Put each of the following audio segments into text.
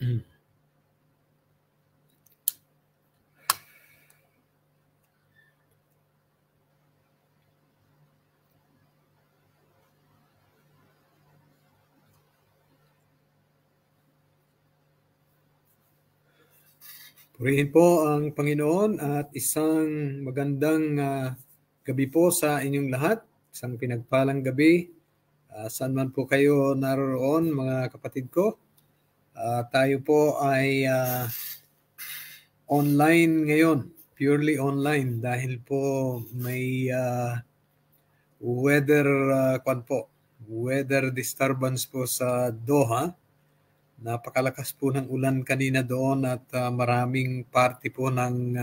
Purihin po ang Panginoon at isang magandang gabi po sa inyong lahat. Isang pinagpalang gabi. Saan man po kayo naroon, mga kapatid ko. Tayo po ay online ngayon. Purely online dahil po may weather disturbance po sa Doha. Napakalakas po ng ulan kanina doon at maraming party po ng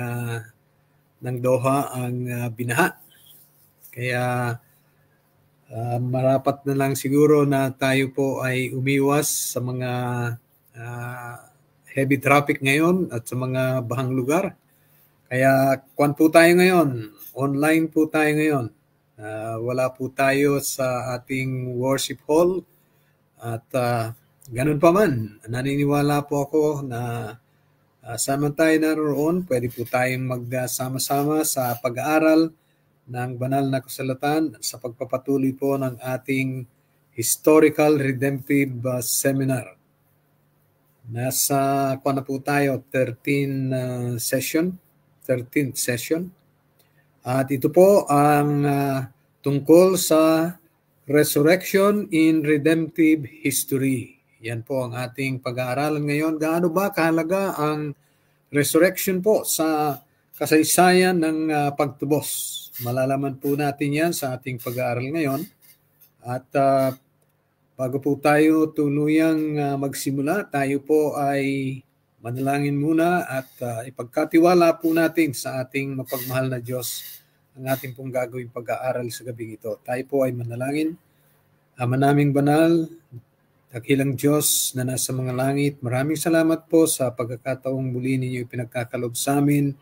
Doha ang binaha. Kaya marapat na lang siguro na tayo po ay umiwas sa mga heavy traffic ngayon at sa mga bahang lugar. Kaya kuwan po tayo ngayon. Online po tayo ngayon. Wala po tayo sa ating worship hall at ganun pa man, naniniwala po ako na sama tayo naroon, pwede po tayong magsama-sama sa pag-aaral ng banal na kasulatan sa pagpapatuloy po ng ating Historical Redemptive Seminar. Nasa na po tayo, 13th session. At ito po ang tungkol sa Resurrection in Redemptive History. Yan po ang ating pag-aaralan ngayon. Gaano ba kahalaga ang resurrection po sa kasaysayan ng pagtubos? Malalaman po natin yan sa ating pag-aaral ngayon. At bago po tayo tuluyang magsimula, tayo po ay manalangin muna at ipagkatiwala po natin sa ating mapagmahal na Diyos ang ating pong gagawing pag-aaral sa gabing ito. Tayo po ay manalangin. Ama naming banal, dakilang Diyos na nasa mga langit, maraming salamat po sa pagkakataong muli ninyo ipinagkakalob sa amin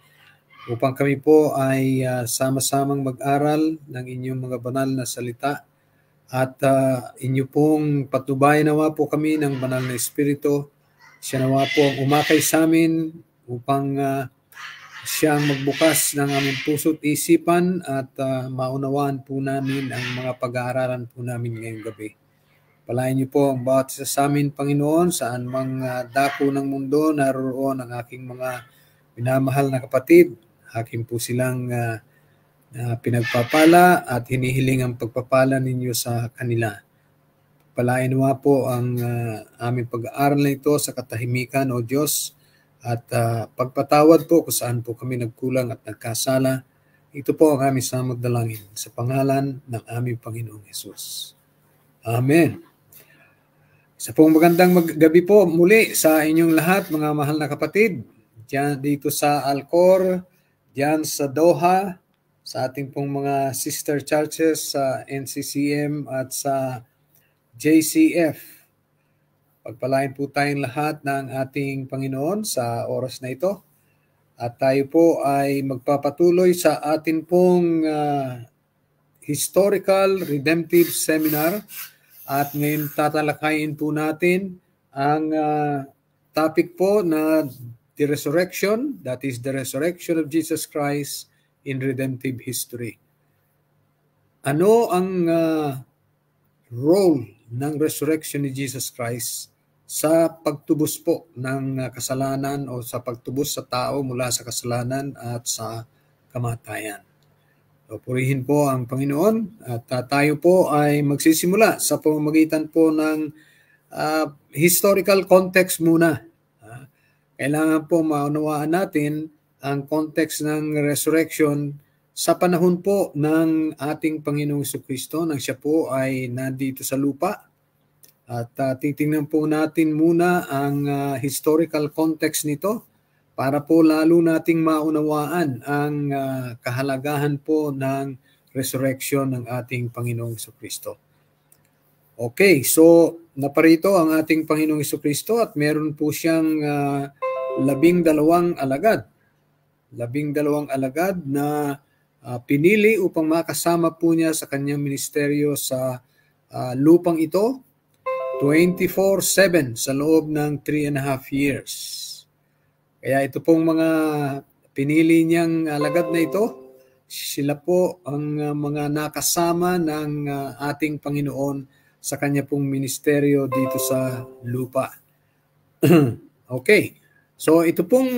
upang kami po ay sama-samang mag-aral ng inyong mga banal na salita at inyo pong patnubayan nawa po kami ng banal na Espiritu. Siya nawa po ang umakay sa amin upang siya ang magbukas ng aming puso't isipan at maunawaan po namin ang mga pag-aaralan po namin ngayong gabi. Palain niyo po ang bawat isa sa amin, Panginoon, saan mang dako ng mundo naroon ang aking mga minamahal na kapatid. Akin po silang pinagpapala at hinihiling ang pagpapala ninyo sa kanila. Palain nawa po ang aming pag-aaral na ito sa katahimikan, O Diyos, at pagpatawad po kung saan po kami nagkulang at nagkasala. Ito po ang aming samagdalangin sa pangalan ng aming Panginoong Hesus. Amen. Sa pong magandang gabi po muli sa inyong lahat, mga mahal na kapatid. Diyan dito sa Alcor, diyan sa Doha, sa ating pong mga sister churches sa NCCM at sa JCF. Pagpalain po tayong lahat ng ating Panginoon sa oras na ito. At tayo po ay magpapatuloy sa atin pong Historical Redemptive Seminar. At ngayon tatalakayin po natin ang topic po na the resurrection, that is the resurrection of Jesus Christ in redemptive history. Ano ang role ng resurrection ni Jesus Christ sa pagtubos po ng kasalanan o sa pagtubos sa tao mula sa kasalanan at sa kamatayan? So, purihin po ang Panginoon at tayo po ay magsisimula sa pamamagitan po ng historical context muna. Kailangan po maunawaan natin ang context ng resurrection sa panahon po ng ating Panginoong Jesucristo nang siya po ay nandito sa lupa. At titingnan po natin muna ang historical context nito para po lalo nating maunawaan ang kahalagahan po ng resurrection ng ating Panginoong Jesucristo. Okay, so naparito ang ating Panginoong Jesucristo at meron po siyang 12 alagad. 12 alagad na pinili upang makasama po niya sa kanyang ministeryo sa lupang ito. 24/7 sa loob ng 3.5 years. Kaya ito pong mga pinili niyang alagad na ito, sila po ang mga nakasama ng ating Panginoon sa kanya pong ministeryo dito sa lupa. Okay. So ito pong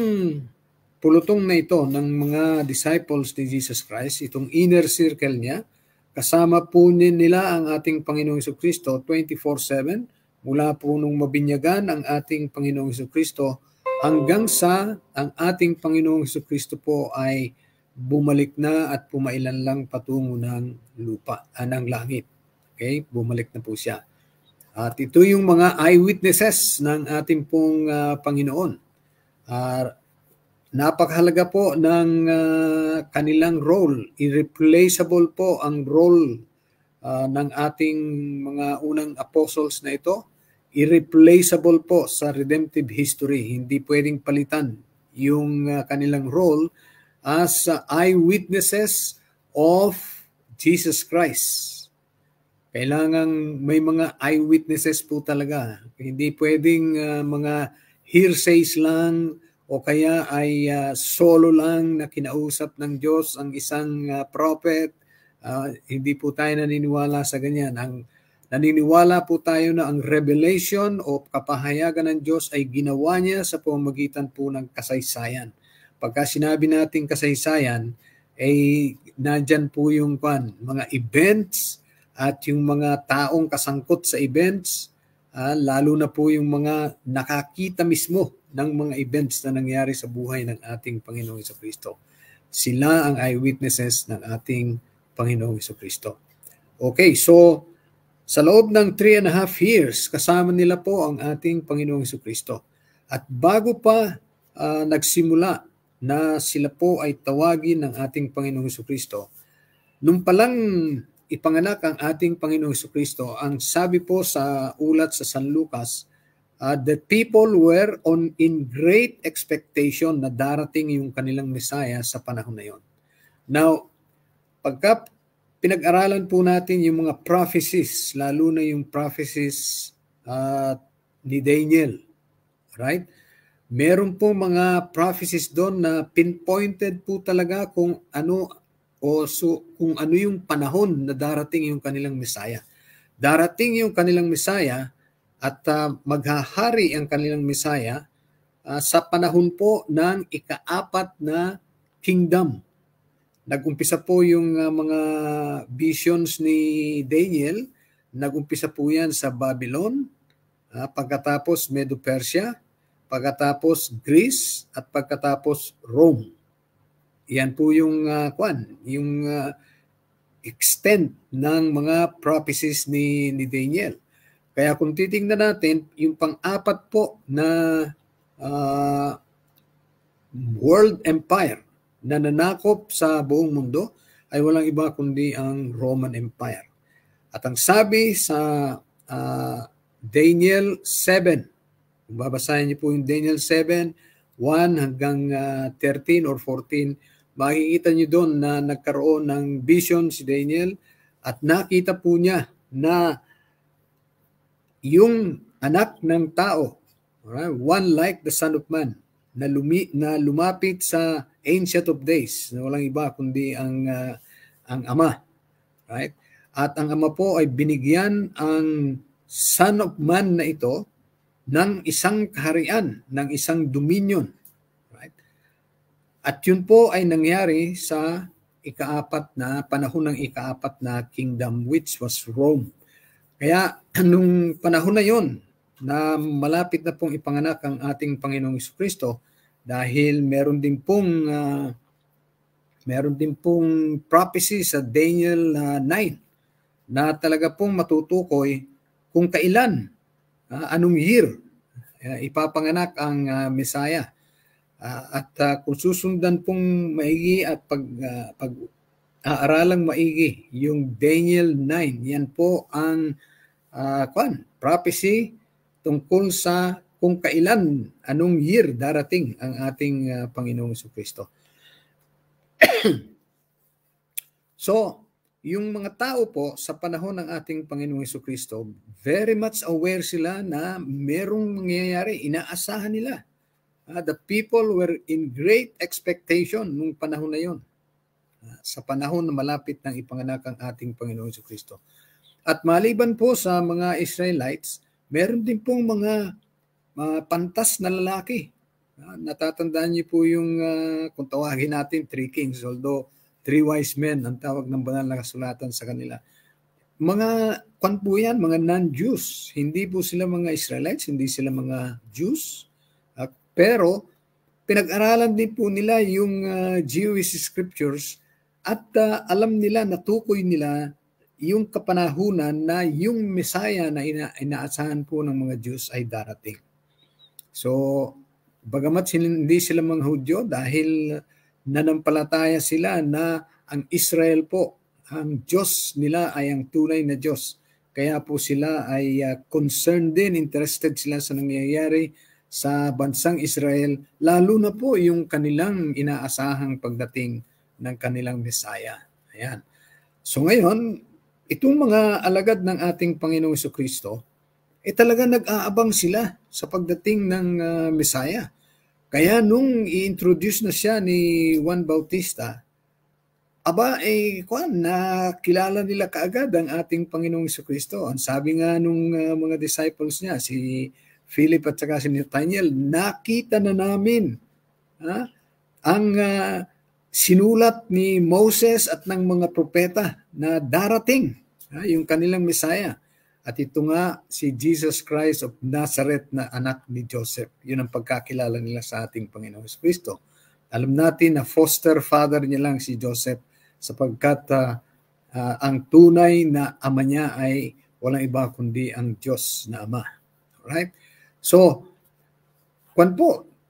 pulutong na ito ng mga disciples ni Jesus Christ, itong inner circle niya, kasama po nila ang ating Panginoong Jesucristo 24/7 mula po nung mabinyagan ang ating Panginoong Jesucristo hanggang sa ang ating Panginoong Jesucristo po ay bumalik na at pumailan lang patungo ng lupa, ng langit. Okay? Bumalik na po siya. At ito yung mga eyewitnesses ng ating pong Panginoon. Napakahalaga po ng kanilang role. Irreplaceable po ang role ng ating mga unang apostles na ito. Irreplaceable po sa redemptive history. Hindi pwedeng palitan yung kanilang role as eyewitnesses of Jesus Christ. Kailangang may mga eyewitnesses po talaga. Hindi pwedeng mga hearsays lang o kaya ay solo lang na kinausap ng Diyos ang isang prophet. Hindi po tayo naniniwala sa ganyan. Naniniwala po tayo na ang revelation o kapahayagan ng Diyos ay ginawa niya sa pamamagitan po ng kasaysayan. Pagka sinabi natin kasaysayan, ay nandyan po yung mga events at yung mga taong kasangkot sa events, lalo na po yung mga nakakita mismo ng mga events na nangyari sa buhay ng ating Panginoong Jesucristo. Sila ang eyewitnesses ng ating Panginoong Jesucristo. Okay, so sa loob ng 3.5 years, kasama nila po ang ating Panginoong Jesucristo. At bago pa nagsimula na sila po ay tawagin ng ating Panginoong Jesucristo, nung palang ipanganak ang ating Panginoong Jesucristo, ang sabi po sa ulat sa San Lucas, the people were in great expectation na darating yung kanilang Messiah sa panahon na yon. Now, pagka pinag-aralan po natin yung mga prophecies, lalo na yung prophecies ni Daniel, right? Meron po mga prophecies doon na pinpointed po talaga kung ano yung panahon na darating yung kanilang Messiah. Darating yung kanilang Messiah at maghahari ang kanilang Messiah sa panahon po ng ika-4 na kingdom. Nag-umpisa po yung mga visions ni Daniel, nag-umpisa po yan sa Babylon, pagkatapos Medo-Persia, pagkatapos Greece, at pagkatapos Rome. Yan po yung extent ng mga prophecies ni Daniel. Kaya kung titingnan natin, yung pang-4 po na world empire na nanakop sa buong mundo ay walang iba kundi ang Roman Empire. At ang sabi sa Daniel 7, kung babasahin niyo po yung Daniel 7, 1 hanggang 13 or 14, makikita niyo doon na nagkaroon ng vision si Daniel at nakita po niya na yung anak ng tao, right, one like the Son of Man, na lumapit sa Ancient of Days, na walang iba kundi ang Ama. Right? At ang Ama po ay binigyan ang Son of Man na ito ng isang kaharian, ng isang dominion. Right? At yun po ay nangyari sa panahon ng ika-4 na kingdom, which was Rome. Kaya nung panahon na yon na malapit na pong ipanganak ang ating Panginoong Jesucristo, dahil meron din pong prophecy sa Daniel 9 na talaga pong matutukoy kung kailan, anong year ipapanganak ang Messiah. At kung susundan pong maigi at pag-aaralang maigi yung Daniel 9, yan po ang prophecy tungkol sa kung kailan, anong year darating ang ating Panginoong Jesucristo. So, yung mga tao po sa panahon ng ating Panginoong Jesucristo, very much aware sila na merong mangyayari, inaasahan nila. The people were in great expectation nung panahon na yon. Sa panahon na malapit ng ipanganak ang ating Panginoong Jesucristo. At maliban po sa mga Israelites, meron din pong mga pantas na lalaki. Natatandaan niyo po yung, kung tawagin natin, 3 kings, although 3 wise men ang tawag ng banal na kasulatan sa kanila. Mga po yan, mga non-Jews. Hindi po sila mga Israelites, hindi sila mga Jews. Pero pinag-aralan din po nila yung Jewish scriptures at alam nila, natukoy nila yung kapanahunan na yung Messiah na inaasahan po ng mga Jews ay darating. So, bagamat hindi sila mga Hudyo dahil nanampalataya sila na ang Israel po, ang Diyos nila ay ang tunay na Diyos. Kaya po sila ay concerned din, interested sila sa nangyayari sa bansang Israel, lalo na po yung kanilang inaasahang pagdating ng kanilang Messiah. Ayan. So ngayon, itong mga alagad ng ating Panginoong Jesucristo, talaga nag-aabang sila sa pagdating ng Messiah. Kaya nung i-introduce na siya ni Juan Bautista, nakilala nila kaagad ang ating Panginoong Jesucristo. Ang sabi nga nung mga disciples niya, si Philip at saka si Nathaniel, nakita na namin ang sinulat ni Moses at ng mga propeta na darating, yung kanilang Messiah. At ito nga si Jesus Christ of Nazareth na anak ni Joseph. Yun ang pagkakilala nila sa ating Panginoong Jesucristo. Alam natin na foster father niya lang si Joseph sapagkat ang tunay na ama niya ay walang iba kundi ang Diyos na Ama. Alright? So,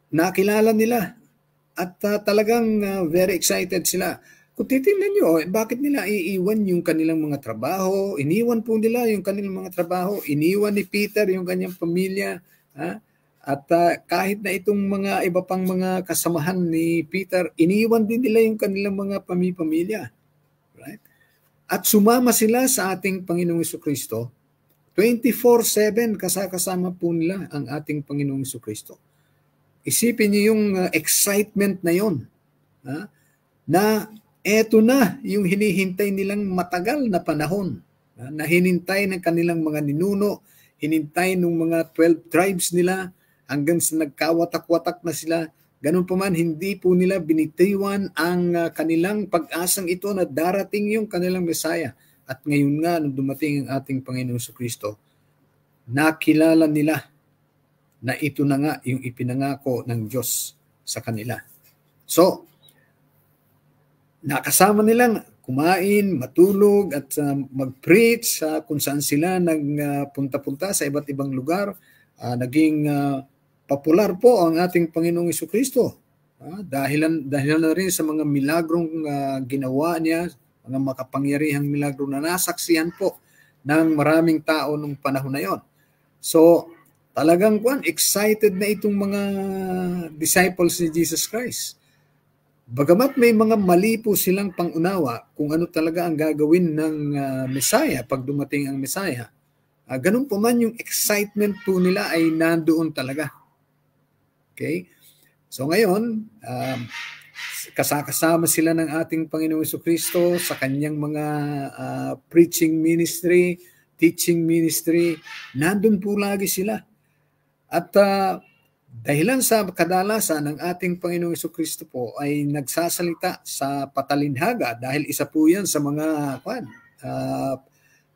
nakilala nila at talagang very excited sila. Kung titingnan nyo, bakit nila iiwan yung kanilang mga trabaho? Iniwan po nila yung kanilang mga trabaho. Iniwan ni Peter yung kanyang pamilya. At kahit na itong mga iba pang mga kasamahan ni Peter, iniwan din nila yung kanilang mga pamilya. Right? At sumama sila sa ating Panginoong Jesucristo. 24/7 kasama po nila ang ating Panginoong Jesucristo. Isipin niyo yung excitement na yon, na eto na yung hinihintay nilang matagal na panahon, na hinintay ng kanilang mga ninuno, hinintay ng mga 12 tribes nila hanggang sa nagkawatak-watak na sila. Ganun pa man, hindi po nila binitiwan ang kanilang pag-asang ito na darating yung kanilang Messiah. At ngayon nga, nung dumating ang ating Panginoong Jesucristo, nakilala nila na ito na nga yung ipinangako ng Diyos sa kanila. So, nakasama nilang kumain, matulog, at mag-preach kung saan sila nagpunta-punta sa iba't ibang lugar. Naging popular po ang ating Panginoong Jesucristo. Dahilan na rin sa mga milagrong ginawa niya, mga makapangyarihang milagro na nasaksihan po ng maraming tao nung panahon na yon. So, talagang excited na itong mga disciples ni Jesus Christ. Bagamat may mga mali po silang pangunawa kung ano talaga ang gagawin ng Messiah pag dumating ang Messiah, ganun po man yung excitement po nila ay nandoon talaga. Okay? So ngayon, kasama sila ng ating Panginoong Jesucristo sa kanyang mga preaching ministry, teaching ministry, nandun po lagi sila. At dahilan sa kadalasan ng ating Panginoong Jesucristo po ay nagsasalita sa patalinhaga dahil isa po yan sa mga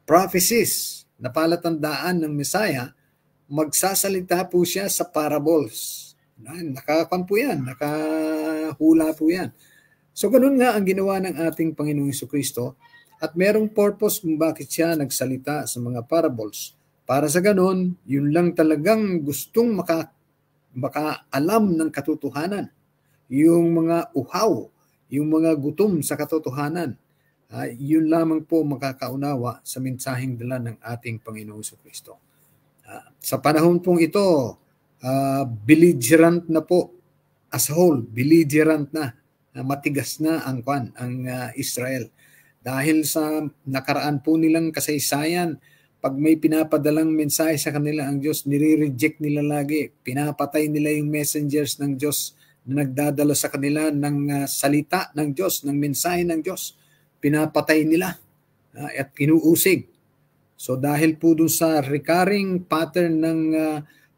prophecies na palatandaan ng Messiah, magsasalita po siya sa parables. Nakapan po yan, nakahula po yan. So ganun nga ang ginawa ng ating Panginoong Jesucristo at merong purpose kung bakit siya nagsalita sa mga parables. Para sa ganun, yun lang talagang gustong makaalam ng katotohanan. Yung mga uhaw, yung mga gutom sa katotohanan, yun lamang po makakaunawa sa mensaheng dala ng ating Panginoong Jesucristo. Sa panahon pong ito, belligerent na po as a whole, belligerent na, matigas na ang Israel. Dahil sa nakaraan po nilang kasaysayan, pag may pinapadalang mensahe sa kanila ang Diyos, nire-reject nila lagi. Pinapatay nila yung messengers ng Diyos na nagdadala sa kanila ng salita ng Diyos, ng mensahe ng Diyos. Pinapatay nila at kinuusig. So dahil po dun sa recurring pattern ng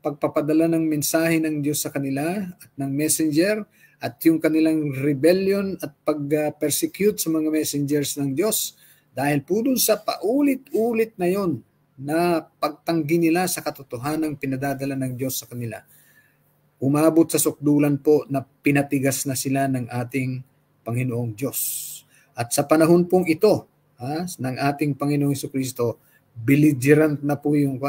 pagpapadala ng mensahe ng Diyos sa kanila at ng messenger at yung kanilang rebellion at pag-persecute sa mga messengers ng Diyos, dahil po dun sa paulit-ulit na yon na pagtanggi nila sa katotohanan ng pinadadala ng Diyos sa kanila, umabot sa sukdulan po na pinatigas na sila ng ating Panginoong Diyos. At sa panahon pong ito ng ating Panginoong Jesucristo, belligerent na po yung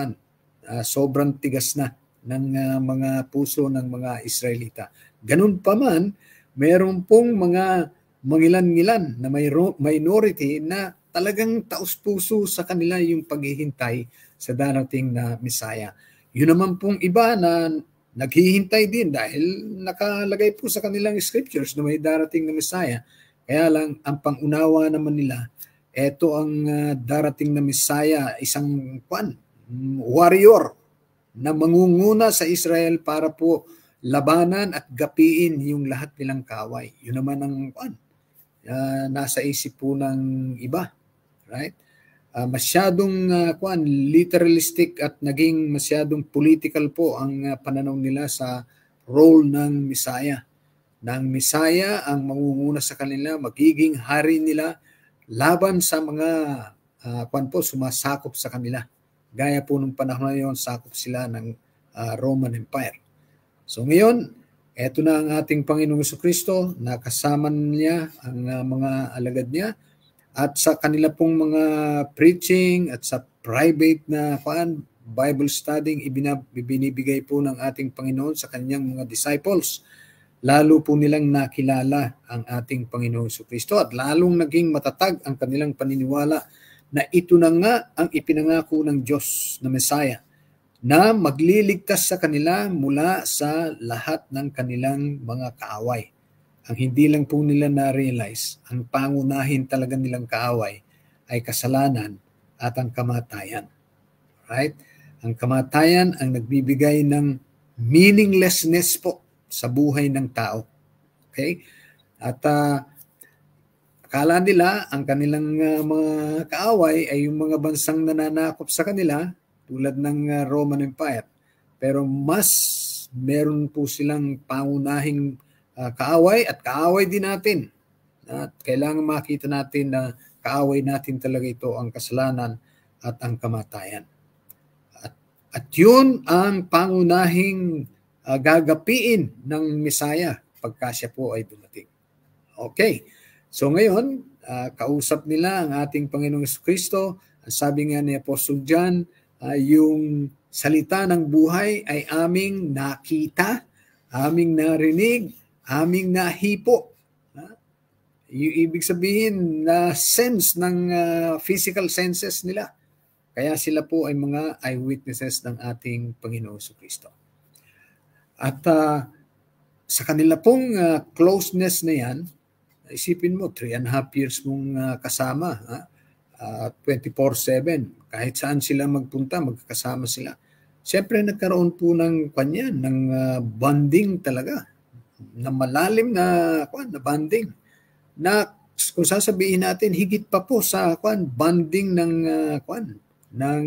sobrang tigas na ng mga puso ng mga Israelita. Ganun pa man, meron pong mga mangilan-ngilan na minority na talagang taos-puso sa kanila yung paghihintay sa darating na Messiah. Yun naman pong iba na naghihintay din dahil nakalagay po sa kanilang scriptures na may darating na Messiah. Kaya lang, ang pangunawa naman nila, eto ang darating na Messiah, isang warrior na mangunguna sa Israel para po labanan at gapiin yung lahat nilang kaaway. Yun naman ang nasa isip po ng iba. Right? Masyadong literalistic at naging masyadong political po ang pananaw nila sa role ng Messiah. Nang Messiah ang mangunguna sa kanila, magiging hari nila laban sa mga sumasakop sa kanila. Gaya po nung panahon na yun, sakop sila ng Roman Empire. So ngayon, eto na ang ating Panginoong Jesucristo, nakasama niya ang mga alagad niya, at sa kanila pong mga preaching at sa private na Bible studying, ibinibigay po ng ating Panginoon sa kanyang mga disciples. Lalo po nilang nakilala ang ating Panginoong Jesucristo at lalong naging matatag ang kanilang paniniwala na ito na nga ang ipinangako ng Diyos na Messiah na magliligtas sa kanila mula sa lahat ng kanilang mga kaaway. Ang hindi lang po nila na-realize, ang pangunahin talaga nilang kaaway ay kasalanan at ang kamatayan. Right? Ang kamatayan ang nagbibigay ng meaninglessness po sa buhay ng tao. Okay? At akala nila ang kanilang mga kaaway ay yung mga bansang nananakop sa kanila tulad ng Roman Empire. Pero mas meron po silang pangunahing kaaway at kaaway din natin. At kailangan makita natin na kaaway natin talaga ito ang kasalanan at ang kamatayan. At yun ang pangunahing gagapiin ng Messiah pagka siya po ay dumating. Okay. So ngayon, kausap nila ang ating Panginoong Jesucristo. Sabi nga ni Apostle John, yung salita ng buhay ay aming nakita, aming narinig, aming nahipo. Yung ibig sabihin na sense ng physical senses nila. Kaya sila po ay mga eyewitnesses ng ating Panginoong Jesucristo. At sa kanila pong closeness na yan, isipin mo, 3.5 years mong kasama, 24/7, kahit saan sila magpunta, magkakasama sila. Siyempre nagkaroon po ng bonding talaga, na malalim na bonding, na kung sasabihin natin higit pa po sa bonding ng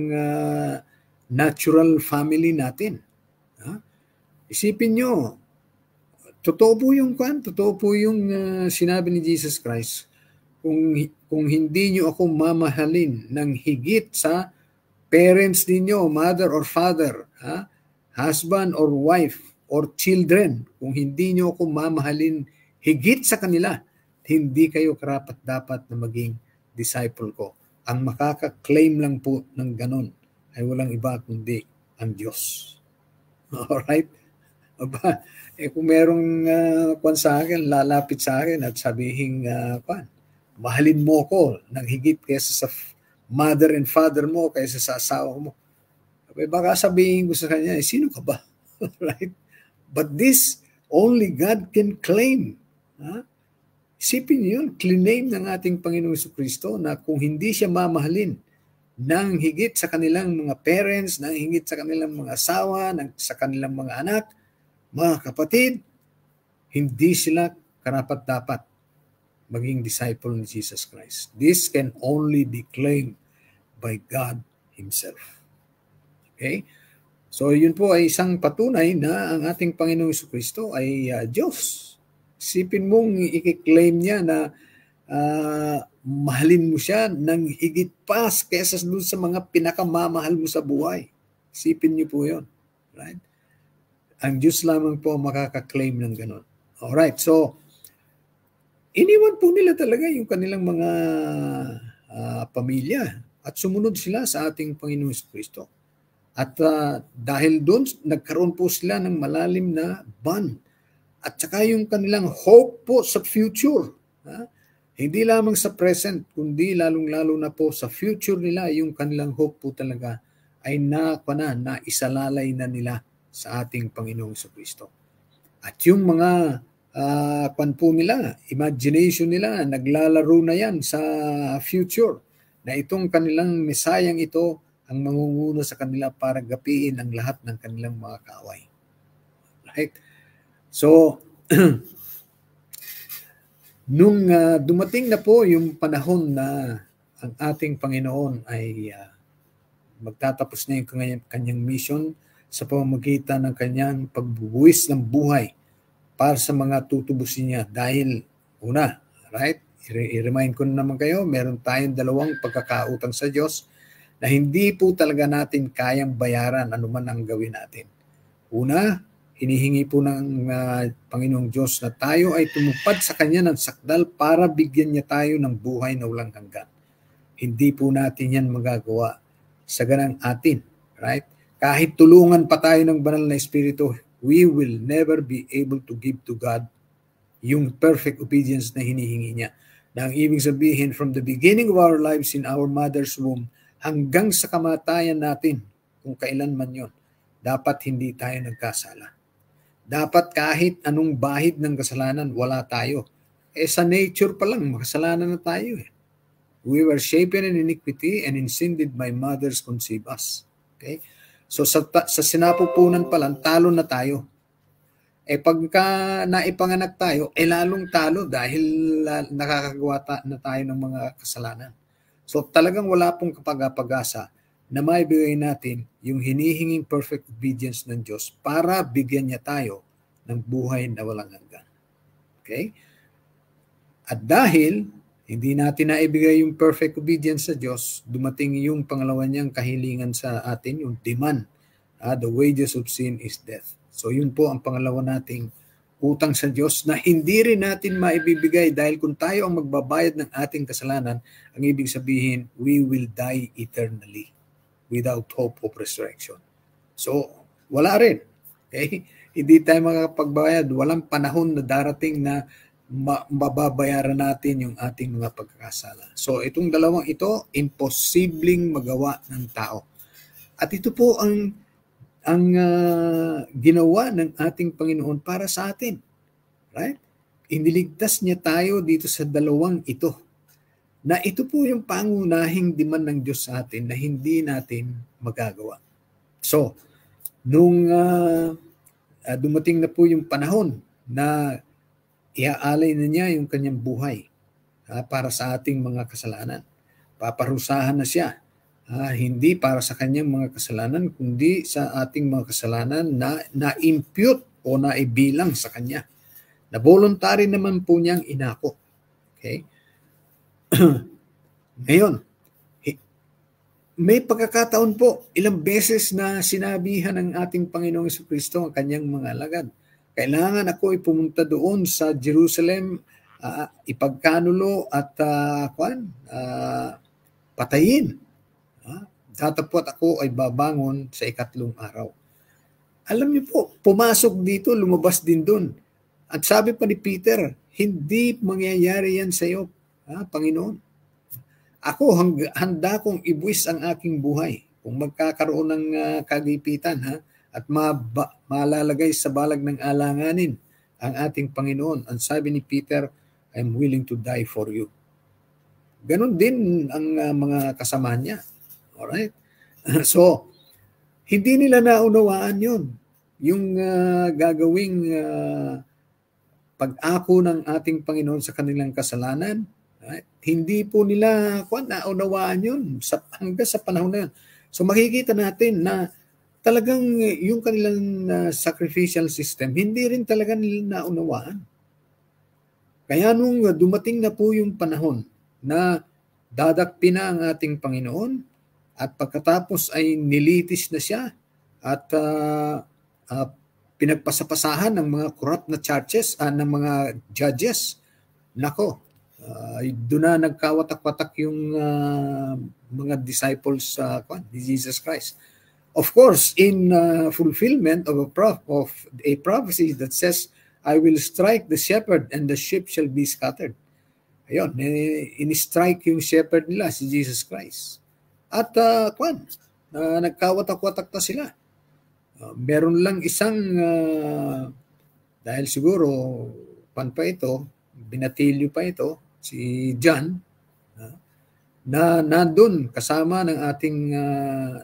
natural family natin. Isipin nyo, totoo po yung sinabi ni Jesus Christ, kung hindi nyo ako mamahalin ng higit sa parents ninyo, mother or father, husband or wife or children, kung hindi nyo ako mamahalin higit sa kanila, hindi kayo karapat-dapat na maging disciple ko. Ang makaka-claim lang po ng ganon ay walang iba kundi ang Diyos. Alright? Aba, kung merong sa akin, lalapit sa akin at sabihin, mahalin mo ko ng higit kaysa sa mother and father mo, kaysa sa asawa mo. Baka sabihin ko sa kanya, sino ka ba? Right? But this, only God can claim. Isipin niyo yun, claim ng ating Panginoong Jesucristo na kung hindi siya mamahalin ng higit sa kanilang mga parents, ng higit sa kanilang mga asawa, sa kanilang mga anak, mga kapatid, hindi sila karapat-dapat maging disciple ni Jesus Christ. This can only be claimed by God Himself. Okay? So yun po ay isang patunay na ang ating Panginoong Jesucristo ay Diyos. Isipin mong i-claim niya na mahalin mo siya ng higit pa kaysa dun sa mga pinakamamahal mo sa buhay. Isipin niyo po yun. Right? Ang Diyos lamang po makaka-claim ng ganon. Alright, so iniwan po nila talaga yung kanilang mga pamilya at sumunod sila sa ating Panginoong Jesucristo. At dahil doon, nagkaroon po sila ng malalim na bond. At saka yung kanilang hope po sa future. Hindi lamang sa present, kundi lalong-lalo na po sa future nila, yung kanilang hope po talaga ay naisalalay na nila sa ating Panginoong Jesucristo. At yung mga po nila, imagination nila, naglalaro na yan sa future, na itong kanilang Mesayang ito ang mangunguno sa kanila para gapiin ang lahat ng kanilang mga kaaway. Right? So, nung dumating na po yung panahon na ang ating Panginoon ay magtatapos na yung kanyang mission sa pamamagitan ng kanyang pagbubuwis ng buhay para sa mga tutubusin niya. Dahil, una, right? I-remind ko naman kayo, meron tayong dalawang pagkakautang sa Diyos na hindi po talaga natin kayang bayaran anuman ang gawin natin. Una, hinihingi po ng Panginoong Diyos na tayo ay tumupad sa Kanya ng sakdal para bigyan niya tayo ng buhay na walang hanggan. Hindi po natin yan magagawa sa ganang atin. Right? Kahit tulungan pa tayo ng banal na Espiritu, we will never be able to give to God yung perfect obedience na hinihingi niya. Na ang ibig sabihin, from the beginning of our lives in our mother's womb, hanggang sa kamatayan natin, kung kailan man yun, dapat hindi tayo nagkasala. Dapat kahit anong bahid ng kasalanan, wala tayo. Sa nature pa lang, makasalanan na tayo. We were shapen in iniquity and in sin did my mothers conceive us. Okay? So sa sinapupunan pa lang, talo na tayo. Pagka naipanganak tayo, lalong talo dahil nakakagawa na tayo ng mga kasalanan. So talagang wala pong kapag-asa na maibigay natin yung hinihinging perfect obedience ng Diyos para bigyan niya tayo ng buhay na walang hanggan. Okay? At dahil hindi natin naibigay yung perfect obedience sa Diyos, dumating yung pangalawa niyang kahilingan sa atin, yung demand. The wages of sin is death. So yun po ang pangalawa nating utang sa Diyos na hindi rin natin maibibigay dahil kung tayo ang magbabayad ng ating kasalanan, ang ibig sabihin, we will die eternally without hope of resurrection. So, wala rin. Okay? Hindi tayo makakapagbayad. Walang panahon na darating na mababayaran natin yung ating mga pagkakasala. So, itong dalawang ito, imposibleng magawa ng tao. At ito po ang ginawa ng ating Panginoon para sa atin. Right? Iniligtas niya tayo dito sa dalawang ito. Na ito po yung pangunahing demand ng Diyos sa atin na hindi natin magagawa. So, nung dumating na po yung panahon na iaalay na niya yung kanyang buhay para sa ating mga kasalanan. Paparusahan na siya. Hindi para sa kanyang mga kasalanan, kundi sa ating mga kasalanan na na-impute o naibilang sa kanya. Na voluntary naman po niyang inako. Okay? Ngayon, may pagkakataon po, ilang beses na sinabihan ng ating Panginoong Jesucristo ang kanyang mga alagad. Kailangan ako pumunta doon sa Jerusalem, ipagkanulo at patayin. Tatapot ako ay babangon sa ikatlong araw. Alam niyo po, pumasok dito, lumabas din doon. At sabi pa ni Peter, hindi mangyayari yan sa iyo, Panginoon. Ako, handa kong ibuwis ang aking buhay kung magkakaroon ng kagipitan at malalagay sa balag ng alanganin ang ating Panginoon. Ang sabi ni Peter I'm willing to die for you. Ganon din ang mga kasama niya. Alright? So, hindi nila naunawaan yun. Yung gagawing pag-ako ng ating Panginoon sa kanilang kasalanan, right? Hindi po nila naunawaan yun hanggang sa panahon na yun. So makikita natin na talagang yung kanilang sacrificial system, hindi rin talaga nila naunawaan. Kaya nung dumating na po yung panahon na dadakpin na ang ating Panginoon at pagkatapos ay nilitis na siya at pinagpasapasahan ng mga corrupt na charges ng mga judges, nako, doon na nagkawatak-watak yung mga disciples ni Jesus Christ. Of course, in fulfillment of a prophecy that says, I will strike the shepherd and the sheep shall be scattered. Ayun, in-strike yung shepherd nila, si Jesus Christ. At nagkawatak-watak na sila. Meron lang isang, dahil siguro, binatilyo pa ito, si John, na nandun kasama ng ating,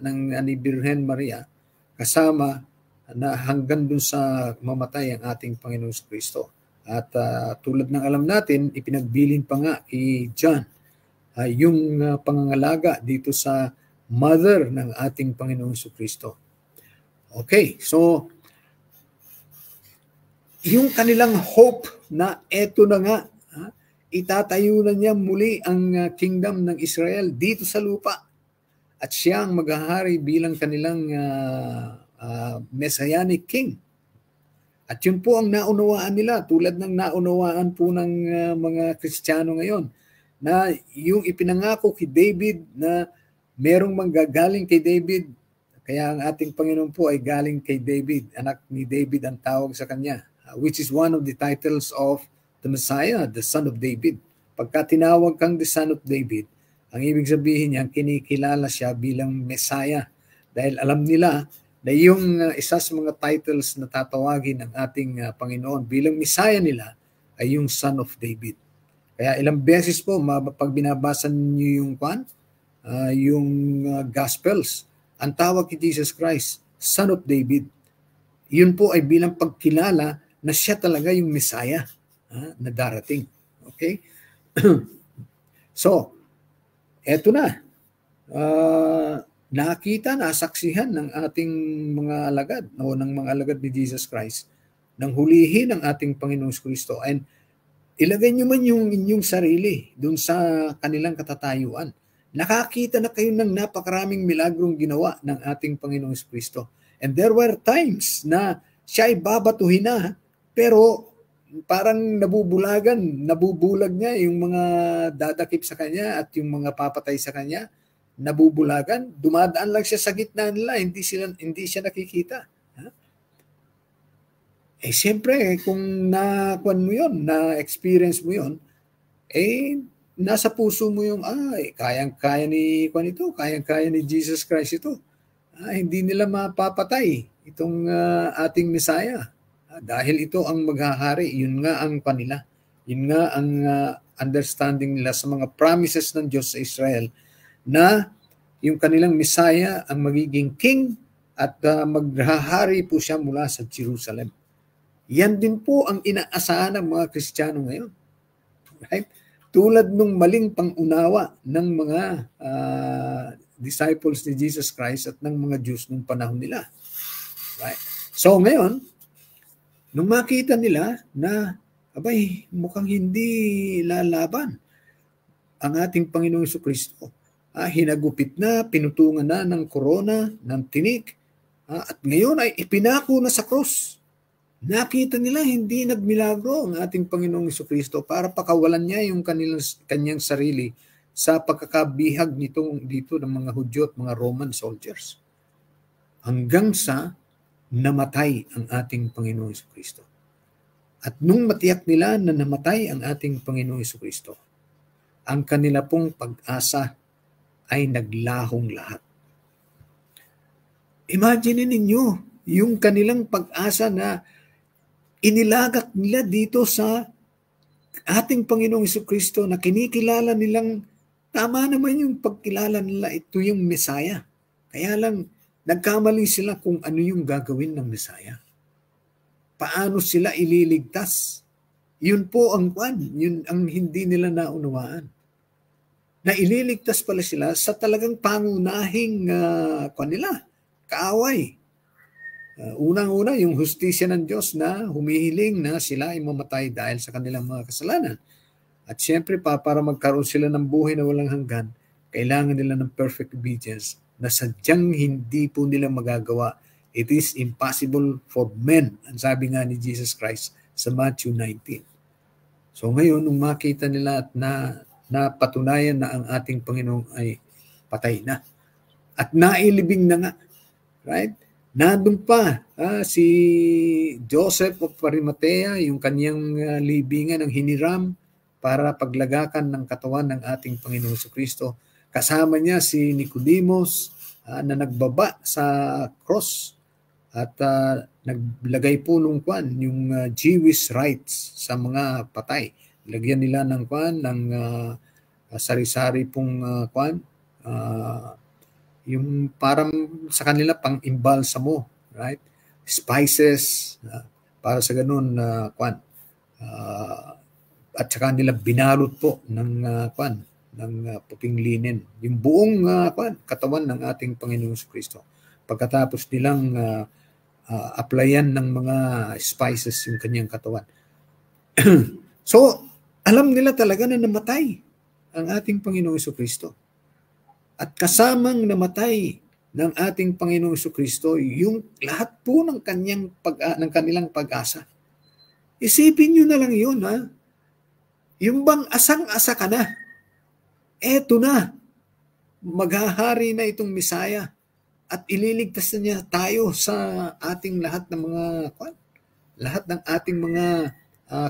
ng ni Birhen Maria, kasama na hanggang dun sa mamatay ang ating Panginoon Kristo. At tulad ng alam natin, ipinagbilin pa nga kay John yung pangangalaga dito sa mother ng ating Panginoon Kristo. Okay, so yung kanilang hope na eto na nga, itatayo na niya muli ang kingdom ng Israel dito sa lupa at siya ang maghahari bilang kanilang messianic king. At yun po ang naunawaan nila, tulad ng naunawaan po ng mga Kristiyano ngayon, na yung ipinangako kay David na merong manggagaling kay David. Kaya ang ating Panginoon po ay galing kay David, anak ni David ang tawag sa kanya, which is one of the titles of the Messiah, the Son of David. Pagka tinawag kang the Son of David, ang ibig sabihin niya, kinikilala siya bilang Messiah. Dahil alam nila na yung isa sa mga titles na tatawagin ng ating Panginoon bilang Messiah nila ay yung Son of David. Kaya ilang beses po, pag binabasa niyo yung Gospels, ang tawag kay Jesus Christ, Son of David. Yun po ay bilang pagkilala na siya talaga yung Messiah na darating. Okay? So, eto na. Nakita, nasaksihan ng ating mga alagad o ng mga alagad ni Jesus Christ nang hulihin ang ating Panginoong Kristo. And ilagay nyo man yung inyong sarili dun sa kanilang katatayuan. Nakakita na kayo ng napakaraming milagrong ginawa ng ating Panginoong Kristo. And there were times na siya ay babatuhin na, pero parang nabubulag niya yung mga dadakip sa kanya at yung mga papatay sa kanya, nabubulagan, dumadaan lang siya sa gitna nila, hindi siya nakikita. Siyempre, kung na-experience mo yun, nasa puso mo yung, kayang-kaya ni kayang-kaya ni Jesus Christ ito. Hindi nila mapapatay itong ating Messiah. Dahil ito ang maghahari, yun nga ang kanila. Yun nga ang understanding nila sa mga promises ng Diyos sa Israel na yung kanilang Messiah ang magiging king at maghahari po siya mula sa Jerusalem. Yan din po ang inaasahan ng mga Kristiyano ngayon. Right? Tulad nung maling pangunawa ng mga disciples ni Jesus Christ at ng mga Jews nung panahon nila. Right? So ngayon, nung makita nila na mukhang hindi lalaban ang ating Panginoong Kristo, hinagupit na, pinutungan na ng korona, ng tinik, at ngayon ay ipinako na sa krus. Nakita nila hindi nagmilagro ang ating Panginoong Kristo para pakawalan niya yung kanyang sarili sa pagkakabihag dito ng mga Hudyo at mga Roman soldiers. Hanggang sa namatay ang ating Panginoong Kristo. At nung matiyak nila na namatay ang ating Panginoong Kristo, ang kanila pong pag-asa ay naglahong lahat. Imagine ninyo yung kanilang pag-asa na inilagak nila dito sa ating Panginoong Jesucristo na kinikilala nilang tama naman yung pagkilala nila, ito yung Mesaya. Kaya lang, nagkamali sila kung ano yung gagawin ng Mesaya. Paano sila ililigtas? Yun po ang yun ang hindi nila naunawaan. Na ililigtas pala sila sa talagang pangunahing nila, kaaway. Unang-una, yung hustisya ng Diyos na humihiling na sila ay mamatay dahil sa kanilang mga kasalanan. At siyempre para magkaroon sila ng buhay na walang hanggan, kailangan nila ng perfect obedience na sadyang hindi po nila magagawa. It is impossible for men. Ang sabi nga ni Jesus Christ sa Matthew 19. So ngayon, nung makita nila at napatunayan na ang ating Panginoon ay patay na. At nailibing na nga. Right? Nandun pa si Joseph of Arimathea, yung kanyang libingan ng hiniram para paglagakan ng katawan ng ating Panginoon Jesucristo. Kasama niya si Nicodemus na nagbaba sa cross at naglagay po nung yung Jewish rites sa mga patay. Lagyan nila ng ng sari-sari pong yung parang sa kanila pang imbalsamo, right? Spices para sa ganun at saka nila binalot po ng ng puting linen yung buong katawan ng ating Panginoong Jesucristo. Pagkatapos nilang applyan ng mga spices yung kanyang katawan. So, alam nila talaga na namatay ang ating Panginoong Jesucristo. At kasamang namatay ng ating Panginoong Jesucristo yung lahat po ng kanilang pag-asa. Isipin niyo na lang yun, ha? Yung bang asang-asa ka na, eto na, maghahari na itong Mesaya at ililigtas na niya tayo sa ating lahat ng ating mga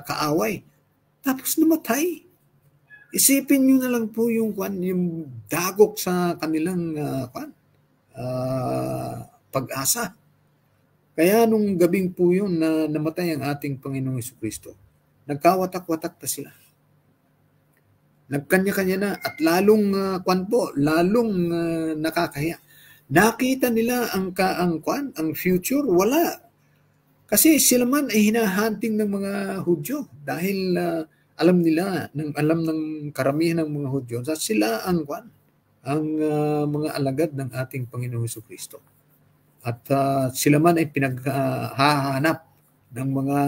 kaaway. Tapos namatay. Isipin niyo na lang po yung dagok sa kanilang pag-asa. Kaya nung gabing po yun na namatay ang ating Panginoong Jesucristo, nagkawatak-watak na sila. Nagkanya-kanya na at lalong nakakahiya. Nakita nila ang future, wala. Kasi sila man ay hinahunting ng mga Hudyo dahil alam ng karamihan ng mga Hudyo na sila ang mga alagad ng ating Panginoong Jesucristo. At sila man ay pinaghahanap ng mga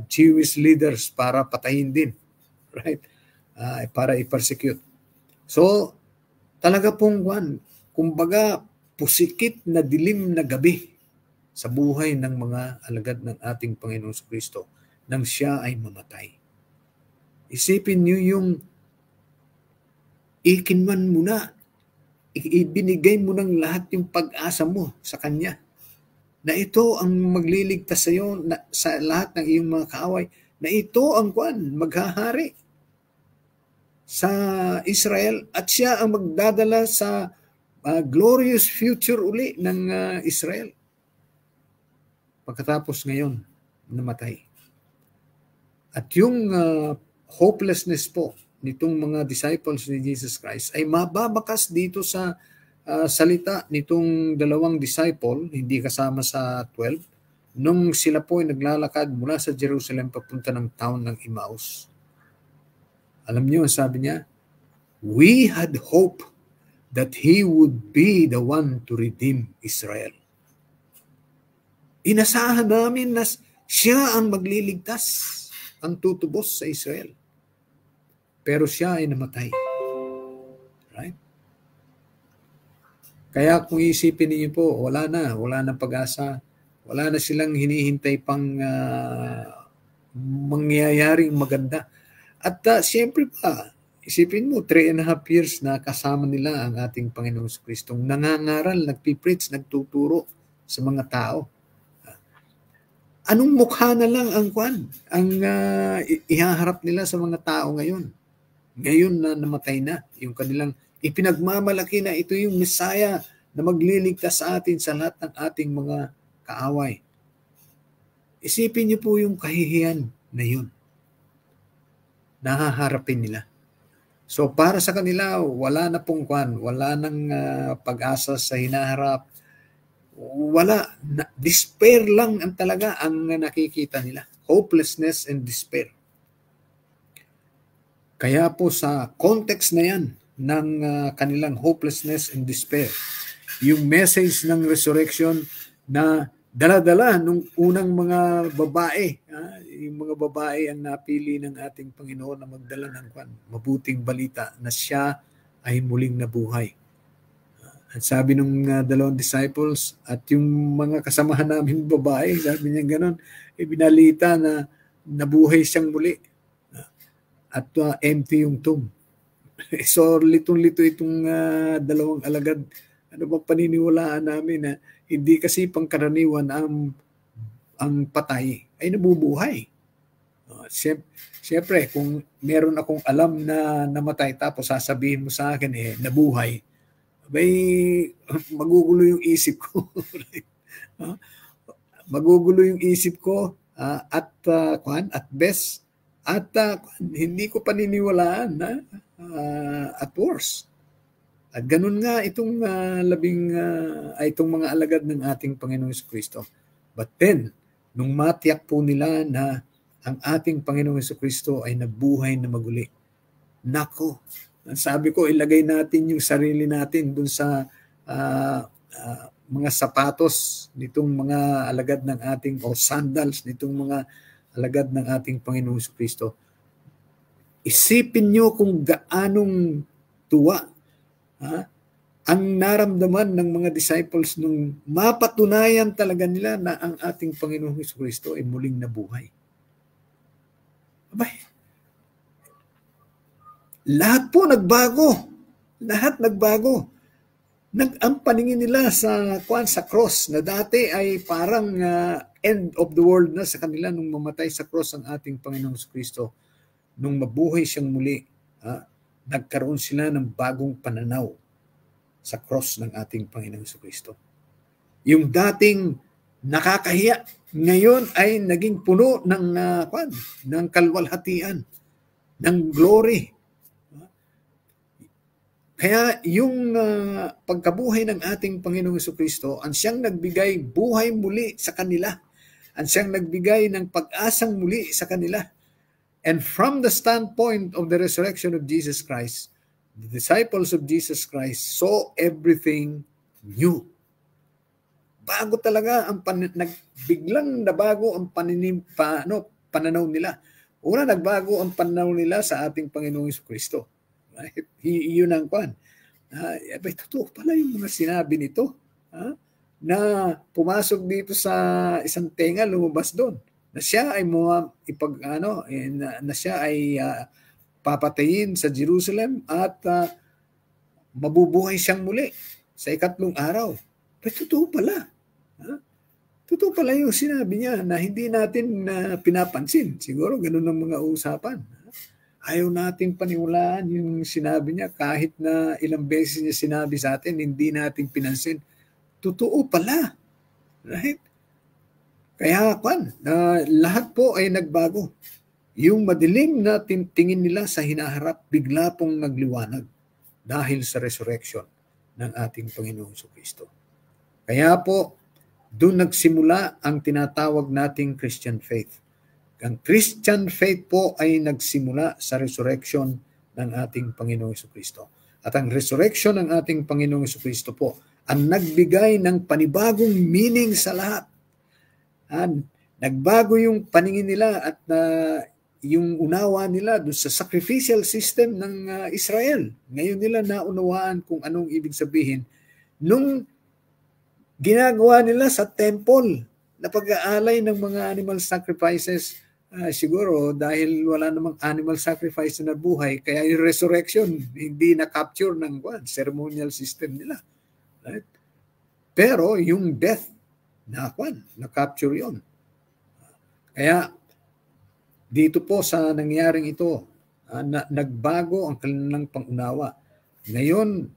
Jewish leaders para patayin din, right? Para i-persecute. So, talaga pong kumbaga pusikit na dilim na gabi sa buhay ng mga alagad ng ating Panginoong Jesucristo nang siya ay mamatay. Isipin niyo yung ikinman mo na, ibinigay mo ng lahat yung pag-asa mo sa Kanya. Na ito ang magliligtas sa iyo sa lahat ng iyong mga kaaway. Na ito ang maghahari sa Israel at siya ang magdadala sa glorious future uli ng Israel. Pagkatapos ngayon, namatay. At yung hopelessness po nitong mga disciples ni Jesus Christ ay mababakas dito sa salita nitong dalawang disciple, hindi kasama sa 12, nung sila po ay naglalakad mula sa Jerusalem papunta ng town ng Emmaus. Alam niyo, sabi niya, we had hope that He would be the one to redeem Israel. Inasahan namin na siya ang magliligtas, ang tutubos sa Israel. Pero siya ay namatay. Right? Kaya kung isipin niyo po, wala na pag-asa. Wala na silang hinihintay pang mangyayaring maganda. At siyempre pa, isipin mo, 3.5 years na kasama nila ang ating Panginoong Jesucristo. Nangangaral, nagpipreach, nagtuturo sa mga tao. Anong mukha na lang ang ihaharap nila sa mga tao ngayon? Ngayon na namatay na, yung kanilang ipinagmamalaki na ito yung Mesaya na magliligtas sa atin sa lahat ng ating mga kaaway. Isipin niyo po yung kahihiyan na yun. nahaharapin nila. So para sa kanila, wala na pong wala nang pag-asa sa hinaharap. Wala, despair lang ang talaga ang nakikita nila. Hopelessness and despair. Kaya po sa context na yan ng kanilang hopelessness and despair, yung message ng resurrection na dala-dala nung unang mga babae, yung mga babae ang napili ng ating Panginoon na magdala ng mabuting balita na siya ay muling nabuhay. At sabi ng dalawang disciples at yung mga kasamahan namin babae, sabi niya gano'n, binalita na nabuhay siyang muli at empty yung tomb. So litong-lito itong dalawang alagad. Ano bang paniniwalaan namin na hindi kasi pangkaraniwan ang patay ay nabubuhay. Siyempre, kung meron akong alam na namatay tapos sasabihin mo sa akin nabuhay, may magugulo yung isip ko. Magugulo yung isip ko at best at hindi ko paniniwalaan at worst. At ganun nga itong itong mga alagad ng ating Panginoong Jesucristo. But then, nung matiyak po nila na ang ating Panginoong Jesucristo ay nabuhay na maguli, nako, sabi ko, ilagay natin yung sarili natin dun sa mga sapatos nitong mga alagad ng ating, o sandals nitong mga alagad ng ating Panginoong Jesucristo. Isipin nyo kung gaanong tuwa ang naramdaman ng mga disciples nung mapatunayan talaga nila na ang ating Panginoong Jesucristo ay muling nabuhay. Abay, lahat po nagbago. Lahat nagbago. Ang paningin nila sa cross na dati ay parang end of the world na sa kanila nung mamatay sa cross ang ating Panginoong Jesucristo. Nung mabuhay siyang muli, nagkaroon sila ng bagong pananaw sa cross ng ating Panginoong Jesucristo. Yung dating nakakahiya, ngayon ay naging puno ng kalwalhatian, ng glory. Kaya yung pagkabuhay ng ating Panginoong Jesucristo, ang siyang nagbigay buhay muli sa kanila. Ang siyang nagbigay ng pag-asang muli sa kanila. And from the standpoint of the resurrection of Jesus Christ, the disciples of Jesus Christ saw everything new. Bago talaga biglang nabago ang pananaw nila. Una, nagbago ang pananaw nila sa ating Panginoong Jesucristo. Right? Yun ang totoo pala yung mga sinabi nito. Na pumasok dito sa isang tenga, lumabas doon. Na siya ay na siya ay papatayin sa Jerusalem at mabubuhay siyang muli sa ikatlong araw. Pero totoo pala. Totoo pala yung sinabi niya na hindi natin pinapansin. Siguro ganun ang mga usapan. Ayaw nating paniwalaan yung sinabi niya kahit na ilang beses niya sinabi sa atin, hindi natin pinansin. Totoo pala. Right? Kaya lahat po ay nagbago. Yung madilim na tingin nila sa hinaharap, bigla pong nagliwanag dahil sa resurrection ng ating Panginoong Jesucristo. Kaya po, doon nagsimula ang tinatawag nating Christian faith. Ang Christian faith po ay nagsimula sa resurrection ng ating Panginoong Jesucristo. At ang resurrection ng ating Panginoong Jesucristo po ang nagbigay ng panibagong meaning sa lahat. Nagbago yung paningin nila at yung unawa nila doon sa sacrificial system ng Israel. Ngayon nila naunawaan kung anong ibig sabihin nung ginagawa nila sa temple na pag-aalay ng mga animal sacrifices. Siguro dahil wala namang animal sacrifice na buhay, kaya yung resurrection hindi na-capture ng ceremonial system nila. Right? Pero yung death, na-capture yon. Kaya dito po sa nangyaring ito, nagbago ang kanilang pangunawa. Ngayon,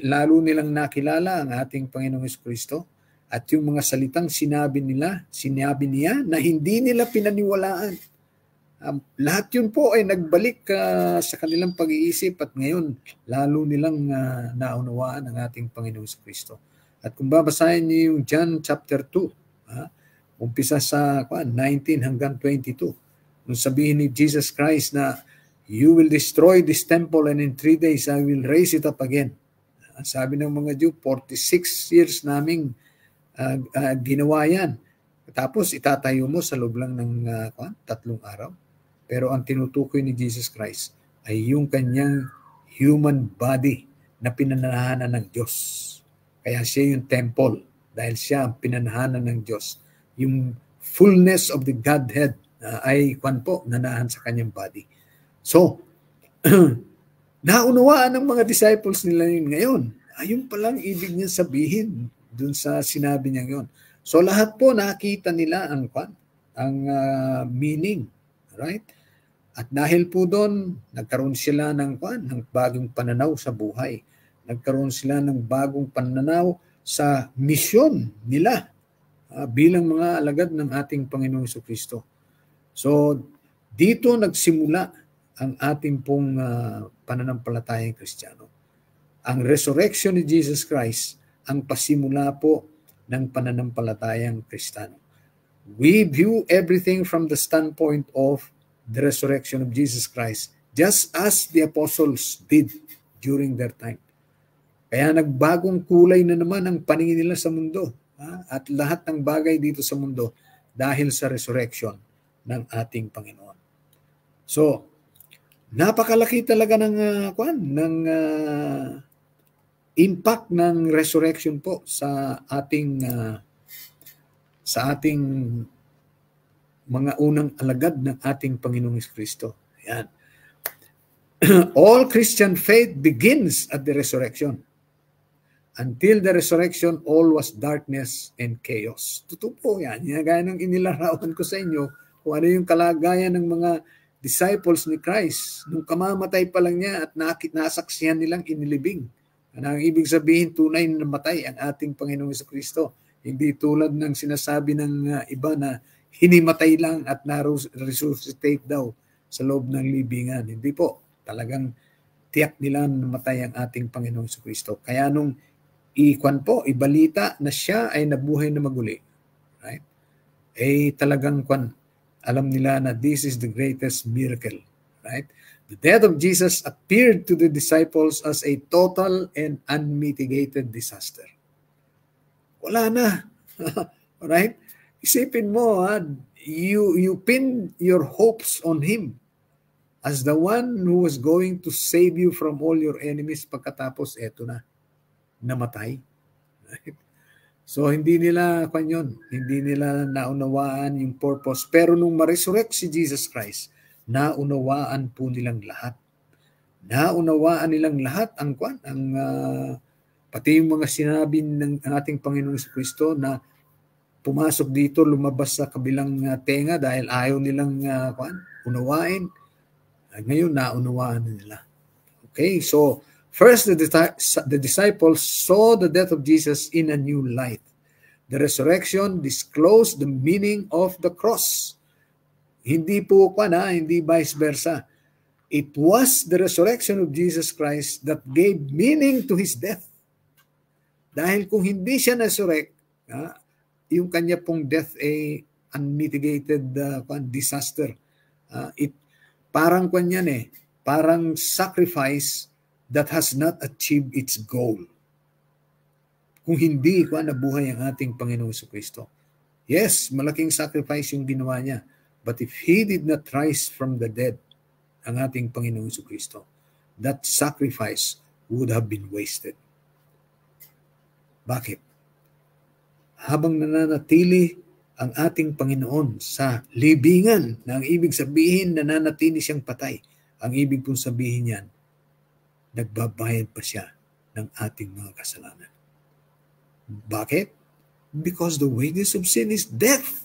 lalo nilang nakilala ang ating Panginoong Jesucristo. At yung mga salitang sinabi niya na hindi nila pinaniwalaan. Lahat yun po ay nagbalik sa kanilang pag-iisip at ngayon lalo nilang naunawaan ang ating Panginoong Kristo. At kung babasahin niyo yung John chapter 2, umpisa sa 19 hanggang 22, nung sabihin ni Jesus Christ na you will destroy this temple and in 3 days I will raise it up again. Sabi ng mga Jew, 46 years naming ginawa yan. Tapos itatayo mo sa loob lang ng 3 araw. Pero ang tinutukoy ni Jesus Christ ay yung kanyang human body na pinanahanan ng Diyos. Kaya siya yung temple dahil siya ang pinanahanan ng Diyos. Yung fullness of the Godhead ay nanahan sa kanyang body. So, naunawaan ng mga disciples nila yun ngayon. Ayun palang ibig niya sabihin dun sa sinabi niya yun. So lahat po nakita nila ang meaning, right? At dahil po doon, nagkaroon sila ng bagong pananaw sa buhay. Nagkaroon sila ng bagong pananaw sa misyon nila bilang mga alagad ng ating Panginoong Jesucristo. So dito nagsimula ang ating pong pananampalatayang Kristiyano. Ang resurrection ni Jesus Christ ang pasimula po ng pananampalatayang Kristiyano. We view everything from the standpoint of the resurrection of Jesus Christ, just as the apostles did during their time. Kaya nagbagong kulay na naman ang paningin nila sa mundo at lahat ng bagay dito sa mundo dahil sa resurrection ng ating Panginoon. So, napakalaki talaga ng impact ng resurrection po sa ating mga unang alagad ng ating Panginoong Kristo. Yan. All Christian faith begins at the resurrection. Until the resurrection, all was darkness and chaos. Totoo po yan. Gaya ng inilarawan ko sa inyo kung ano yung kalagayan ng mga disciples ni Christ. Nung kamamatay pa lang niya at nasaksihan nilang inilibing. Ang ibig sabihin, tunay na namatay ang ating Panginoong Kristo. Hindi tulad ng sinasabi ng iba na hinimatay lang at na-resuscitate daw sa loob ng libingan. Hindi po. Talagang tiyak nila namatay ang ating Panginoong Kristo. Kaya nung ibalita na siya ay nabuhay na maguli, right? Talagang alam nila na this is the greatest miracle, right? The death of Jesus appeared to the disciples as a total and unmitigated disaster. Wala na. Right? Isipin mo, you pin your hopes on Him as the one who was going to save you from all your enemies pagkatapos eto na, namatay. Right? So hindi nila hindi nila naunawaan yung purpose. Pero nung ma-resurrect si Jesus Christ, naunawaan po nilang lahat. Naunawaan nilang lahat pati yung mga sinabi ng ating Panginoong Kristo na pumasok dito, lumabas sa kabilang tenga dahil ayaw nilang unawain. Ngayon naunawaan nila. Okay, so first, the disciples saw the death of Jesus in a new light. The resurrection disclosed the meaning of the cross. Hindi po hindi vice versa. It was the resurrection of Jesus Christ that gave meaning to His death. Dahil kung hindi siya na-resurrect, yung kanya pong death ay unmitigated disaster. Parang parang sacrifice that has not achieved its goal. Kung hindi nabuhay ang ating Panginoong Jesucristo. Yes, malaking sacrifice yung ginawa niya. But if He did not rise from the dead, ang ating Panginoong Jesucristo, that sacrifice would have been wasted. Bakit? Habang nananatili ang ating Panginoon sa libingan, na ang ibig sabihin nananatili siyang patay, ang ibig pong sabihin niyan, nagbabayad pa siya ng ating mga kasalanan. Bakit? Because the wages of sin is death.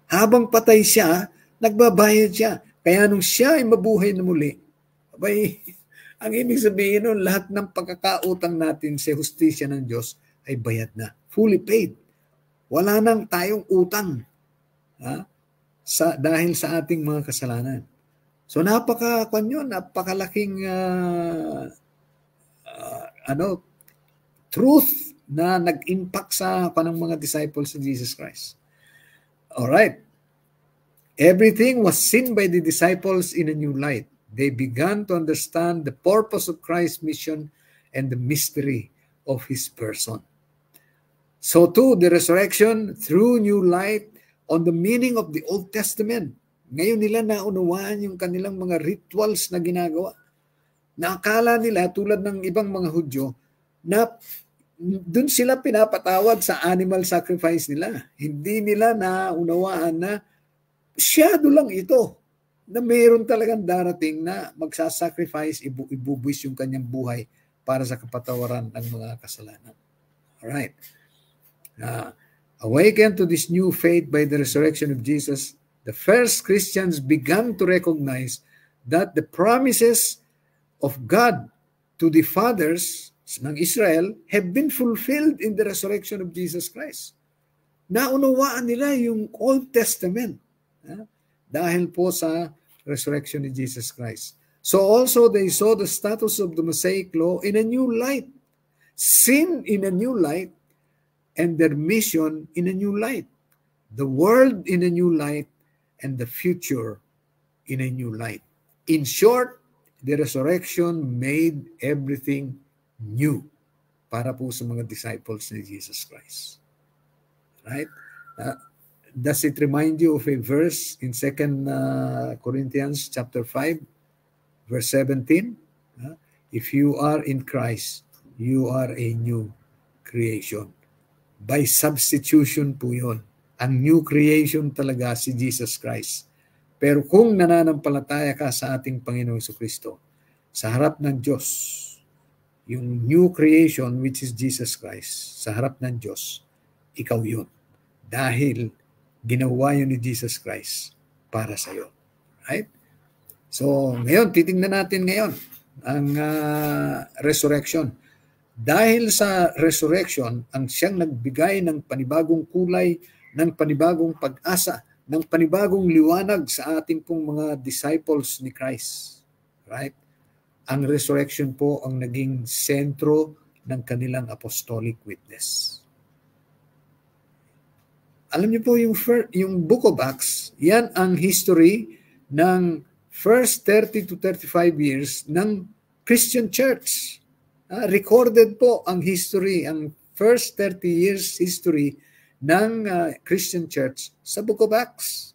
Habang patay siya, nagbabayad siya. Kaya nung siya ay mabuhay na muli, ang ibig sabihin nun, lahat ng pagkakautang natin sa hustisya ng Diyos ay bayad na. Fully paid. Wala nang tayong utang dahil sa ating mga kasalanan. So napakalaking truth na nag-impact sa kanang mga disciples of Jesus Christ. All right. Everything was seen by the disciples in a new light. They began to understand the purpose of Christ's mission and the mystery of His person. So too, the resurrection threw new light on the meaning of the Old Testament. Ngayon nila naunawaan yung kanilang mga rituals na ginagawa. Naakala nila, tulad ng ibang mga Hudyo, na dun sila pinapatawad sa animal sacrifice nila. Hindi nila naunawaan na siyado lang ito, na mayroon talagang darating na magsasacrifice, ibubuwis yung kanyang buhay para sa kapatawaran ng mga kasalanan. Alright. Awakened to this new faith by the resurrection of Jesus, the first Christians began to recognize that the promises of God to the fathers ng Israel have been fulfilled in the resurrection of Jesus Christ. Naunawaan nila yung Old Testament dahil po sa resurrection ni Jesus Christ. So also they saw the status of the Mosaic law in a new light, sin in a new light, and their mission in a new light, the world in a new light, and the future in a new light. In short, the resurrection made everything new para po sa mga disciples ni Jesus Christ. Right? Does it remind you of a verse in 2 Corinthians chapter 5, verse 17? If you are in Christ, you are a new creation. By substitution po yun. Ang new creation talaga si Jesus Christ. Pero kung nananampalataya ka sa ating Panginoong Jesucristo, sa harap ng Diyos, yung new creation which is Jesus Christ, sa harap ng Diyos, ikaw yun. Dahil ginawa yun ni Jesus Christ para sa iyo. Right? So, ngayon, titingnan natin ngayon ang resurrection. Dahil sa resurrection, ang siyang nagbigay ng panibagong kulay, ng panibagong pag-asa, ng panibagong liwanag sa ating pong mga disciples ni Christ. Right? Ang resurrection po ang naging sentro ng kanilang apostolic witness. Alam niyo po yung Book of Acts, yan ang history ng first 30 to 35 years ng Christian Church. Recorded po ang history, ang first 30 years history ng Christian Church sa Book of Acts.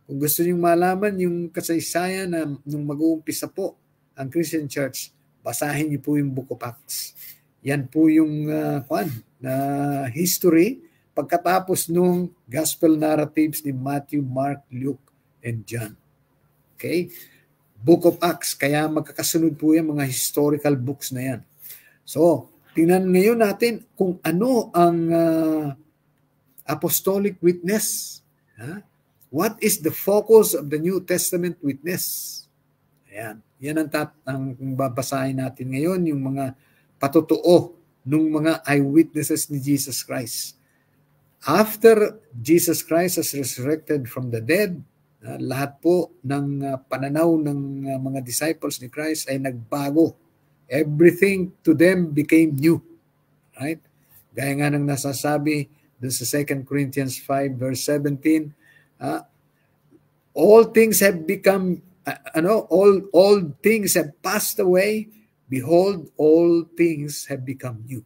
Kung gusto niyo malaman yung kasaysayan na nung mag-uumpisa po ang Christian Church, basahin niyo po yung Book of Acts. Yan po yung history pagkatapos nung gospel narratives ni Matthew, Mark, Luke, and John. Okay? Book of Acts, kaya magkakasunod po yan mga historical books na yan. So, tingnan ngayon natin kung ano ang apostolic witness. What is the focus of the New Testament witness? Ayan. Yan ang babasahin natin ngayon, yung mga patotoo ng mga eyewitnesses ni Jesus Christ. After Jesus Christ has resurrected from the dead, lahat po ng pananaw ng mga disciples ni Christ ay nagbago. Everything to them became new. Right? Gaya nga ng nasasabi dun sa 2 Corinthians 5 verse 17, all things have become all things have passed away, behold, all things have become new.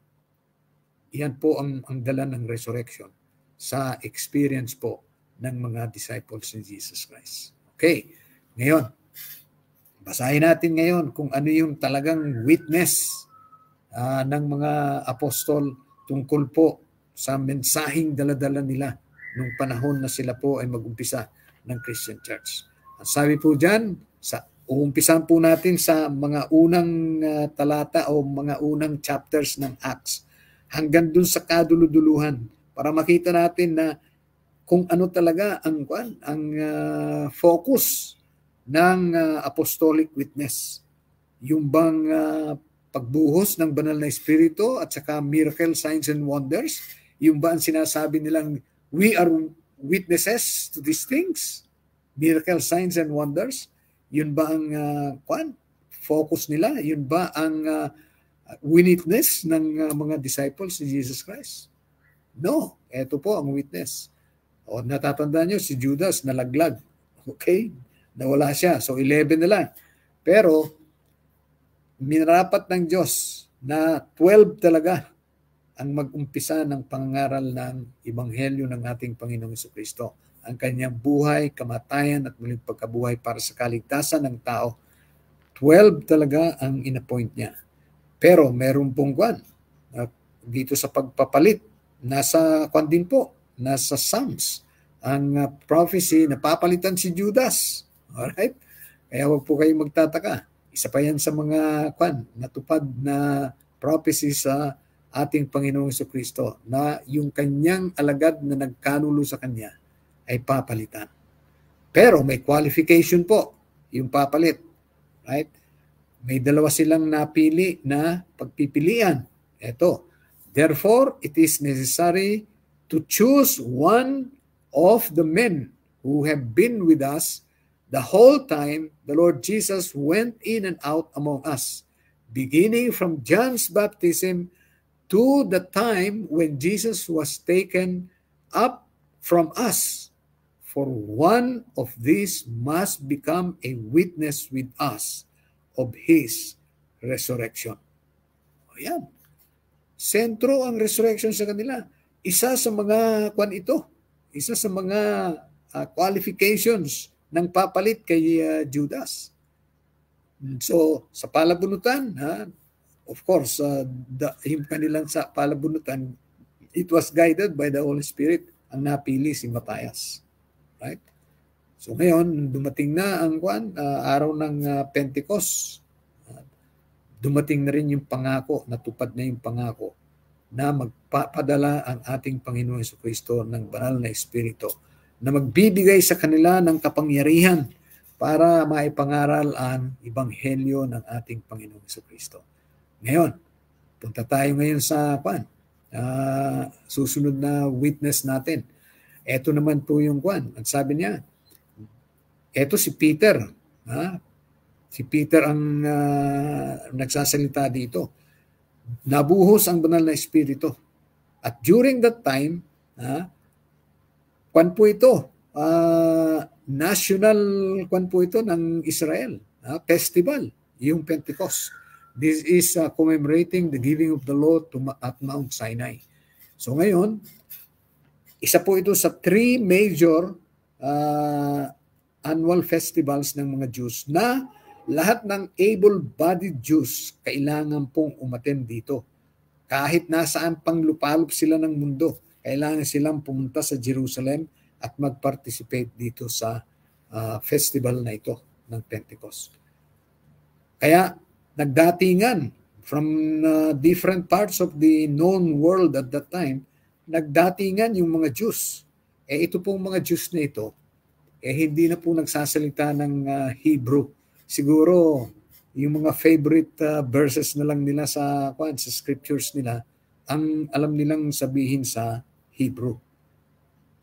Yan po ang dala ng resurrection sa experience po ng mga disciples ni Jesus Christ. Okay, ngayon, basahin natin ngayon kung ano yung talagang witness ng mga apostol tungkol po sa mensaheng daladala nila nung panahon na sila po ay mag-umpisa ng Christian Church. Ang sabi po dyan, uumpisan po natin sa mga unang talata o mga unang chapters ng Acts hanggang dun sa kaduluduluhan para makita natin na kung ano talaga ang focus ng apostolic witness. Yung bang pagbuhos ng banal na espiritu at saka miracle, signs and wonders, yung ba ang sinasabi nilang we are witnesses to these things? Miracle signs and wonders? Yun ba ang focus nila? Yun ba ang witness ng mga disciples ni Jesus Christ? No. Ito po ang witness. O natatandaan nyo, si Judas nalaglag. Okay? Nawala siya. So 11 na lang. Pero minarapat ng Diyos na 12 talaga ang mag-umpisa ng pangaral ng Ebanghelyo ng ating Panginoong Jesucristo. Ang kanyang buhay, kamatayan at muling pagkabuhay para sa kaligtasan ng tao. 12 talaga ang inappoint niya. Pero meron pong dito sa pagpapalit, nasa din po, nasa Psalms, ang prophecy na papalitan si Judas. Alright? Kaya huwag po kayong magtataka. Isa pa yan sa mga natupad na prophecy sa ating Panginoong Jesucristo na yung kanyang alagad na nagkanulo sa kanya ay papalitan. Pero may qualification po yung papalit. Right? May dalawa silang napili na pagpipilian. Ito. Therefore, it is necessary to choose one of the men who have been with us the whole time the Lord Jesus went in and out among us, beginning from John's baptism to the time when Jesus was taken up from us. For one of these must become a witness with us of His resurrection. Ayan. Sentro ang resurrection sa kanila. Isa sa mga isa sa mga qualifications ng papalit kay Judas. So, sa palabunutan, of course, yung kanilang sa palabunutan, it was guided by the Holy Spirit ang napili si Matthias. Right? So ngayon, dumating na ang araw ng Pentecost. Dumating na rin yung pangako, natupad na yung pangako na magpapadala ang ating Panginoon Jesucristo ng banal na Espiritu na magbibigay sa kanila ng kapangyarihan para maipangaral ang Ebanghelyo ng ating Panginoon Jesucristo. Ngayon, punta tayo ngayon sa susunod na witness natin. Ito naman po yung Ang sabi niya, ito si Peter. Si Peter ang nagsasalita dito. Nabuhos ang banal na Espiritu. At during that time, po ito, national po ito ng Israel. Festival, yung Pentecost. This is commemorating the giving of the law at Mount Sinai. So ngayon, isa po ito sa 3 major annual festivals ng mga Jews na lahat ng able-bodied Jews kailangan pong umattend dito. Kahit nasaan pang lupalop sila ng mundo, kailangan silang pumunta sa Jerusalem at mag-participate dito sa festival na ito ng Pentecost. Kaya nagdatingan from different parts of the known world at that time, nagdatingan yung mga Jews. Ito pong mga Jews na ito, hindi na po nagsasalita ng Hebrew. Siguro, yung mga favorite verses na lang nila sa scriptures nila, ang alam nilang sabihin sa Hebrew.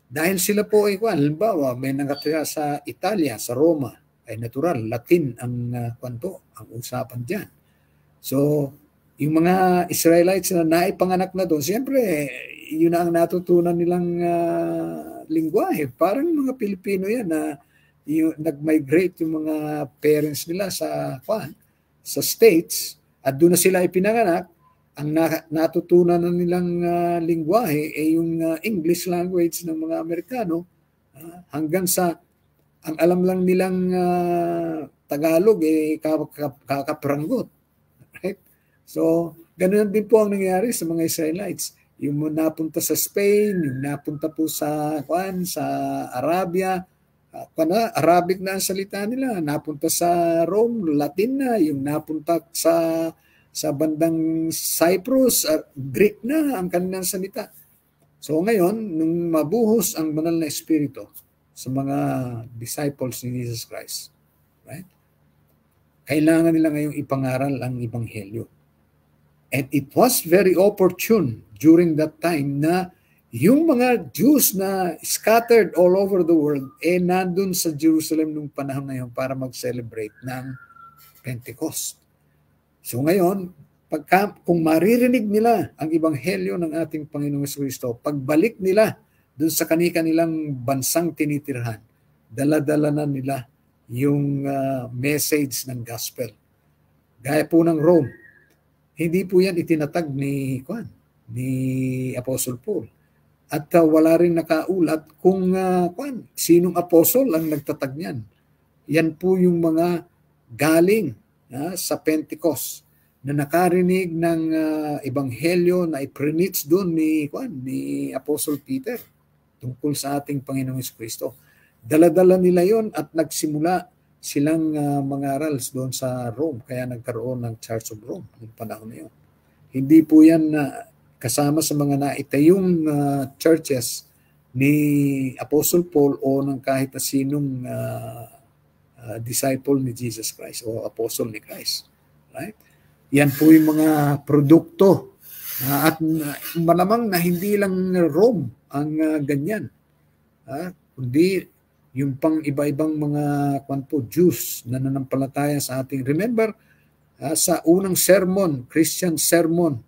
Dahil sila po ay halimbawa, may nakatira sa Italia, sa Roma, ay natural, Latin ang ang usapan dyan. So, yung mga Israelites na naipanganak na doon, siyempre, yun ang natutunan nilang lingwahe. Parang mga Pilipino yan na nag-migrate yung mga parents nila sa States at doon na sila ipinanganak. Ang natutunan na nilang lingwahe ay yung English language ng mga Amerikano hanggang sa ang alam lang nilang Tagalog kakapranggot. Right? So, ganoon din po ang nangyari sa mga Israelites. Yung napunta sa Spain, yung napunta po sa Arabia, Arabic na ang salita nila, napunta sa Rome, Latin na, yung napunta sa bandang Cyprus, Greek na ang kanilang salita. So ngayon, nung mabuhos ang banal na Espiritu sa mga disciples ni Jesus Christ, right? Kailangan nila ngayong ipangaral ang Ebanghelyo. And it was very opportune during that time na Yung mga Jews na scattered all over the world, nandun sa Jerusalem nung panahon na yun para mag-celebrate ng Pentecost. So ngayon, kung maririnig nila ang ebanghelyo ng ating Panginoong Jesucristo, pagbalik nila dun sa kanilang bansang tinitirhan, dala-dala na nila yung message ng gospel. Gaya po ng Rome, hindi po yan itinatag ni Apostle Paul. At wala rin nakaulat kung sinong apostol ang nagtatag niyan. Yan po yung mga galing sa Pentecost na nakarinig ng ebanghelyo na i-preach doon ni Apostle Peter tungkol sa ating Panginoong Jesucristo. Dala-dala nila yon at nagsimula silang mangaral doon sa Rome, kaya nagkaroon ng Church of Rome noong panahon na yun. Hindi po yan kasama sa mga naitayong churches ni Apostle Paul o ng kahit na sinong disciple ni Jesus Christ o apostle ni Christ. Right? Yan po yung mga produkto at malamang na hindi lang Rome ang ganyan. Kundi yung pang iba-ibang mga Jews na nanampalataya sa ating. Remember, sa unang sermon, Christian sermon,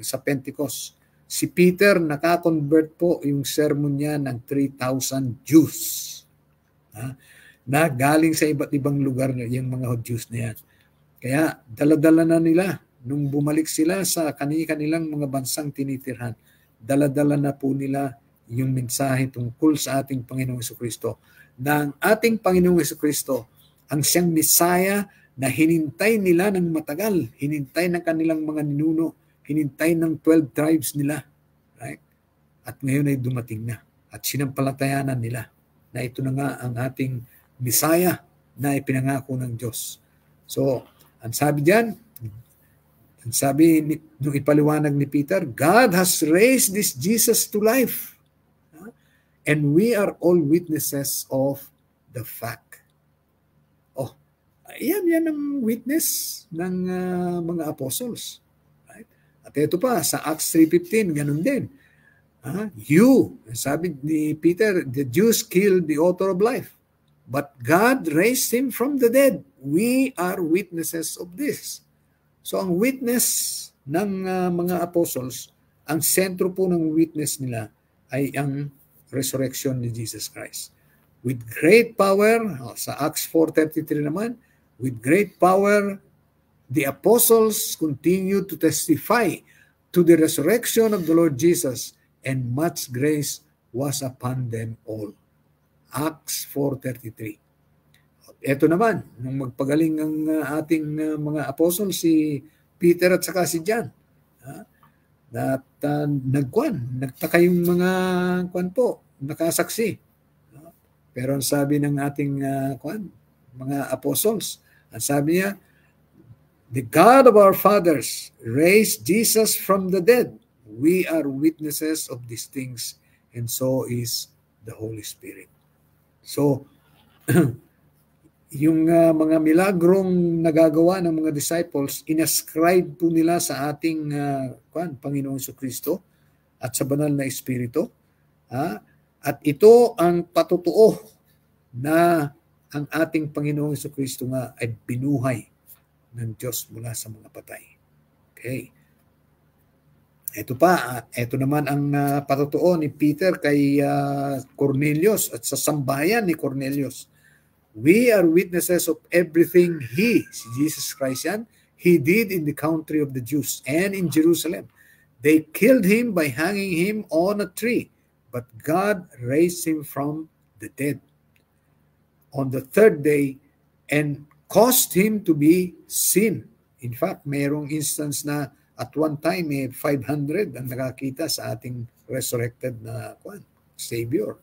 sa Pentecost, si Peter nakakonvert po yung sermon niya ng 3,000 Jews na galing sa iba't ibang lugar yung mga Jews na yan. Kaya dala-dala na nila nung bumalik sila sa kanilang mga bansang tinitirhan, dala-dala na po nila yung mensahe tungkol sa ating Panginoong Jesucristo, na ang ating Panginoong Jesucristo ang siyang Messiah na hinintay nila ng matagal, hinintay ng kanilang mga ninuno, hinintay ng 12 tribes nila. Right? At ngayon ay dumating na at sinampalatayanan nila na ito na nga ang ating Messiah na ipinangako ng Diyos. So, ang sabi diyan, nung ipaliwanag ni Peter, God has raised this Jesus to life. And we are all witnesses of the fact. Yan ang witness ng mga apostles. Right? At ito pa, sa Acts 3:15, ganun din. Sabi ni Peter, the Jews killed the author of life, but God raised him from the dead. We are witnesses of this. So ang witness ng mga apostles, ang sentro po ng witness nila ay ang resurrection ni Jesus Christ. With great power, sa Acts 4:33 naman, with great power, the apostles continued to testify to the resurrection of the Lord Jesus, and much grace was upon them all. Acts 4:33. Ito naman, nung magpagaling ang ating mga apostles, si Peter at saka si John, at nagtaka yung mga nakasaksi. Pero ang sabi ng ating mga apostles, ang sabi niya, the God of our fathers raised Jesus from the dead. We are witnesses of these things, and so is the Holy Spirit. So, yung mga milagrong nagagawa ng mga disciples, inascribe po nila sa ating Panginoong Jesucristo at sa banal na Espiritu. At ito ang patutuo na ang ating Panginoong Jesucristo nga ay binuhay ng Diyos mula sa mga patay. Okay. Ito naman ang patutuo ni Peter kay Cornelius at sa sambahayan ni Cornelius. We are witnesses of everything si Jesus Christ yan, He did in the country of the Jews and in Jerusalem. They killed Him by hanging Him on a tree, but God raised Him from the dead on the third day and caused Him to be seen. In fact, mayroong instance na at one time 500 ang nakakita sa ating resurrected na Savior.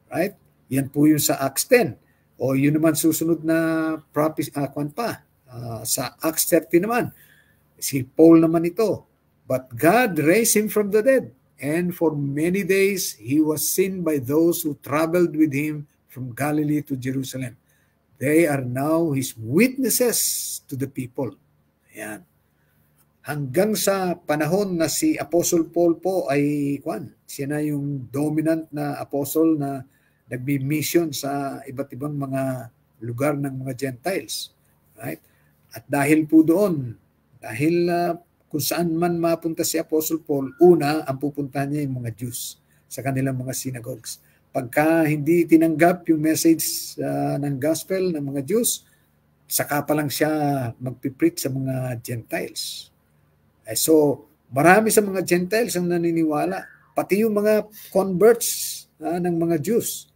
Right? Yan po yung sa Acts 10. O yun naman susunod na prophecy, sa Acts 30 naman. Si Paul naman ito. But God raised Him from the dead, and for many days He was seen by those who traveled with Him from Galilee to Jerusalem. They are now His witnesses to the people. Ayan. hanggang sa panahon na si Apostle Paul po ay siya na yung dominant na apostle na nagbi-mission sa iba't ibang mga lugar ng mga Gentiles. Right? At dahil po doon, dahil kung saan man mapunta si Apostle Paul, una, ang pupuntahan niya yung mga Jews sa kanilang mga synagogues. Pagka hindi tinanggap yung message ng gospel ng mga Jews, saka pa lang siya magpipreach sa mga Gentiles. So, marami sa mga Gentiles ang naniniwala. Pati yung mga converts ng mga Jews.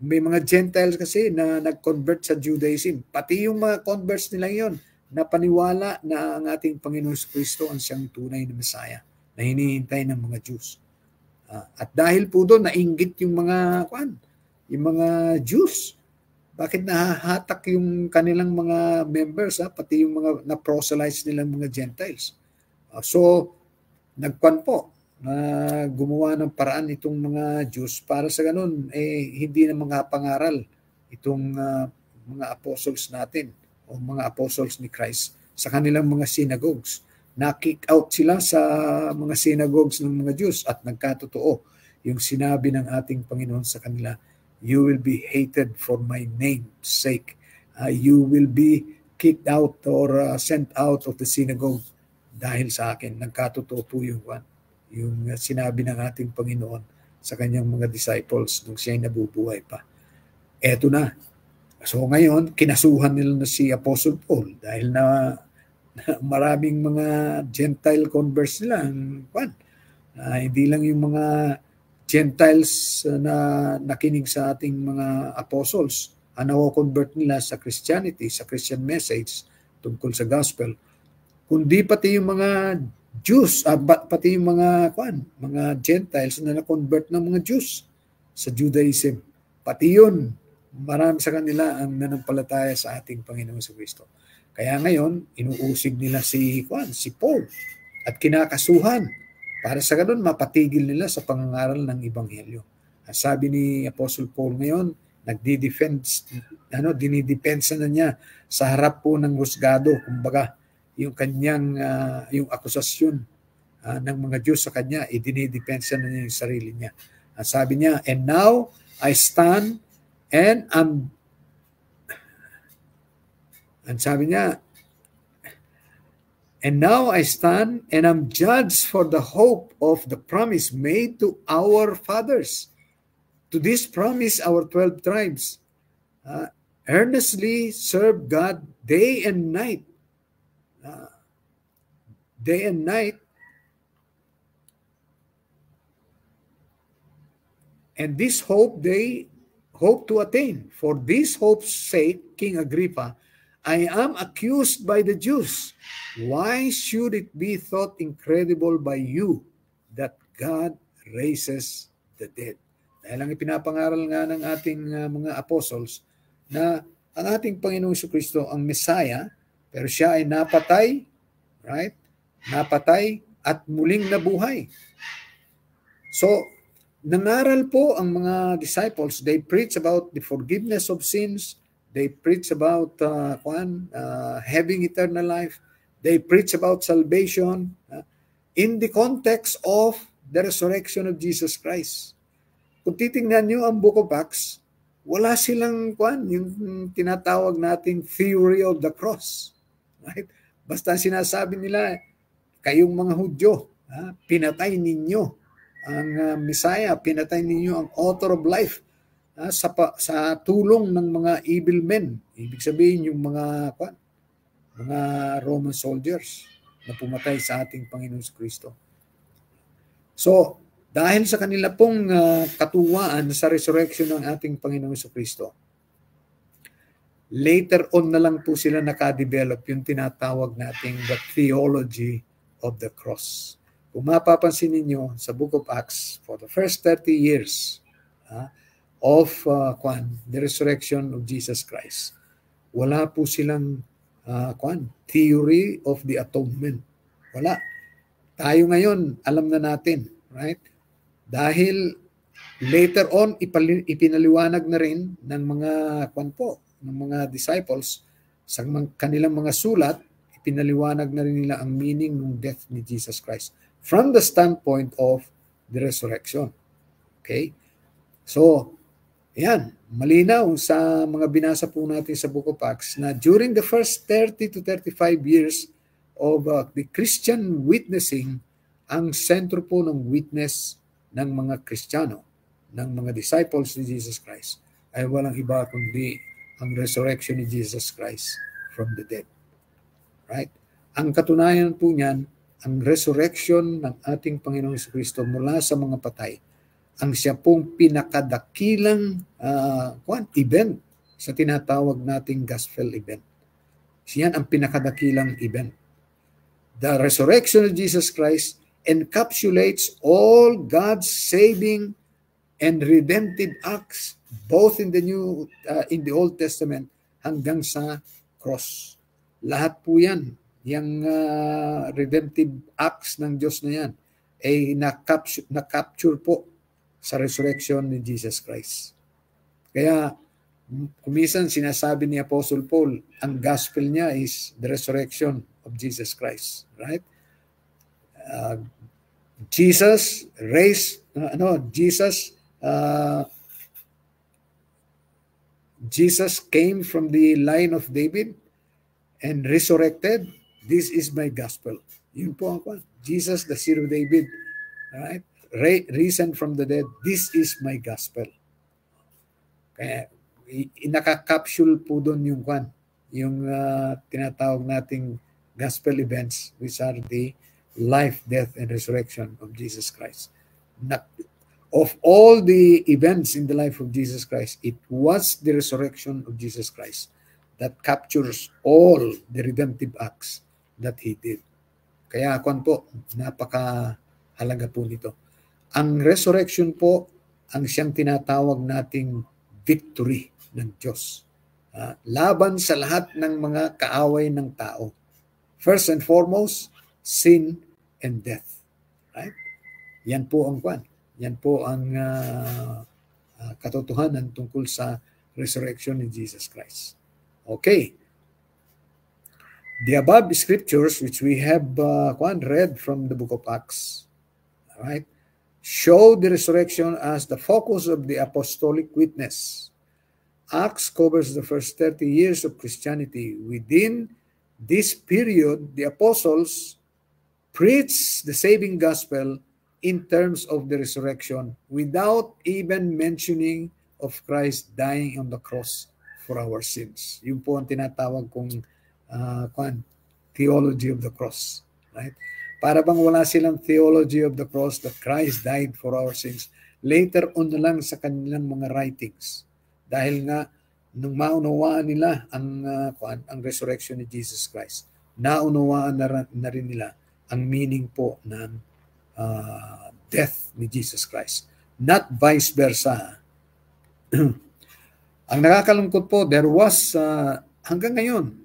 May mga Gentiles kasi na nag-convert sa Judaism. Pati yung mga converts nila yon na paniwala na ang ating Panginoon Kristo ang siyang tunay na Messiah na hinihintay ng mga Jews. At dahil po doon, nainggit yung mga Jews. Bakit nahahatak yung kanilang mga members, pati yung mga na-proselytes nilang mga Gentiles. So, gumawa ng paraan itong mga Jews para sa ganun, hindi na mga pangaral itong mga apostles natin o mga apostles ni Christ sa kanilang mga synagogues. Na-kick out sila sa mga synagogues ng mga Jews at nagkatotoo yung sinabi ng ating Panginoon sa kanila, you will be hated for my name's sake. You will be kicked out or sent out of the synagogue dahil sa akin. Nagkatotoo po yung sinabi ng ating Panginoon sa kanyang mga disciples nung siya'y nabubuhay pa. Eto na. So ngayon, kinasuhan nila na si Apostle Paul dahil na maraming mga Gentile converts nila. Hindi lang yung mga Gentiles na nakinig sa ating mga apostles ang nako-convert nila sa Christianity, sa Christian message tungkol sa gospel, kundi pati yung mga Jews, pati yung mga Gentiles na na-convert ng mga Jews sa Judaism. Pati yun, marami sa kanila ang nanampalataya sa ating Panginoon sa Kristo. Kaya ngayon, inuusig nila si Paul at kinakasuhan para sa ganun mapatigil nila sa pangangaral ng Ebanghelyo. Ang sabi ni Apostle Paul ngayon, dinidepensa na niya sa harap po ng husgado, kumbaga yung kanyang yung akusasyon ng mga Diyos sa kanya, dinidepensa na niya yung sarili niya. Ang sabi niya, and now I stand and and now I stand and am judged for the hope of the promise made to our fathers. To this promise, our 12 tribes earnestly serve God day and night. And this hope they hope to attain. For this hope's sake, King Agrippa, I am accused by the Jews. Why should it be thought incredible by you that God raises the dead? Dahil ang ipinapangaral nga ng ating mga apostles na ang ating Panginoong Kristo ang Messiah, pero siya ay napatay, right? Napatay at muling nabuhay. So, nangaral po ang mga disciples. They preach about the forgiveness of sins. They preach about having eternal life. They preach about salvation in the context of the resurrection of Jesus Christ. Kung titingnan nyo ang Book of Acts, wala silang yung tinatawag nating theory of the cross. Right? Basta sinasabi nila, kayong mga Hudyo, pinatay ninyo ang Messiah, pinatay ninyo ang author of life sa tulong ng mga evil men. Ibig sabihin yung mga Roman soldiers na pumatay sa ating Panginoon Kristo. So, dahil sa kanila pong katuwaan sa resurrection ng ating Panginoon Kristo, later on na lang po sila nakadevelop yung tinatawag nating the theology of the cross. Kung mapapansin ninyo sa Book of Acts, for the first 30 years of the resurrection of Jesus Christ, wala po silang theory of the atonement. Wala. Tayo ngayon, alam na natin, right? Dahil later on, ipinaliwanag na rin ng mga ng mga disciples sa kanilang mga sulat, pinaliwanag na rin nila ang meaning ng death ni Jesus Christ from the standpoint of the resurrection. Okay? So, yan, malinaw sa mga binasa po natin sa Book of Acts na during the first 30 to 35 years of the Christian witnessing, ang sentro po ng witness ng mga Kristiyano, ng mga disciples ni Jesus Christ, ay walang iba kundi ang resurrection ni Jesus Christ from the dead. Right? Ang katunayan po niyan, ang resurrection ng ating Panginoong Jesucristo mula sa mga patay, ang siya pong pinakadakilang event sa tinatawag nating gospel event. Siyan ang pinakadakilang event. The resurrection of Jesus Christ encapsulates all God's saving and redemptive acts both in the Old Testament hanggang sa cross. Lahat po yan, yung redemptive acts ng Diyos na yan, ay na-capture po sa resurrection ni Jesus Christ. Kaya, kumisan sinasabi ni Apostle Paul, ang gospel niya is the resurrection of Jesus Christ. Right? Jesus raised, Jesus came from the line of David and resurrected. This is my gospel. Yun po ang Jesus, the seed of David, right? Risen from the dead. This is my gospel. Kaya nakakapsule po doon yung tinatawag nating gospel events, which are the life, death, and resurrection of Jesus Christ. Of all the events in the life of Jesus Christ, it was the resurrection of Jesus Christ that captures all the redemptive acts that He did. Kaya po, napakahalaga po nito. Ang resurrection po, ang siyang tinatawag nating victory ng Diyos. Laban sa lahat ng mga kaaway ng tao. First and foremost, sin and death. Right? Yan po ang Yan po ang katotohanan tungkol sa resurrection ni Jesus Christ. Okay. The above scriptures which we have read from the book of Acts, right, show the resurrection as the focus of the apostolic witness. Acts covers the first 30 years of Christianity. Within this period, the apostles preached the saving gospel in terms of the resurrection without even mentioning of Christ dying on the cross for our sins. Yun po ang tinatawag kong theology of the cross. Right? Para bang wala silang theology of the cross that Christ died for our sins. Later on na lang sa kanilang mga writings. Dahil nga, nung maunawaan nila ang resurrection ni Jesus Christ, naunawaan na rin nila ang meaning po ng death ni Jesus Christ. Not vice versa. Ang nakakalungkot po, there was, hanggang ngayon,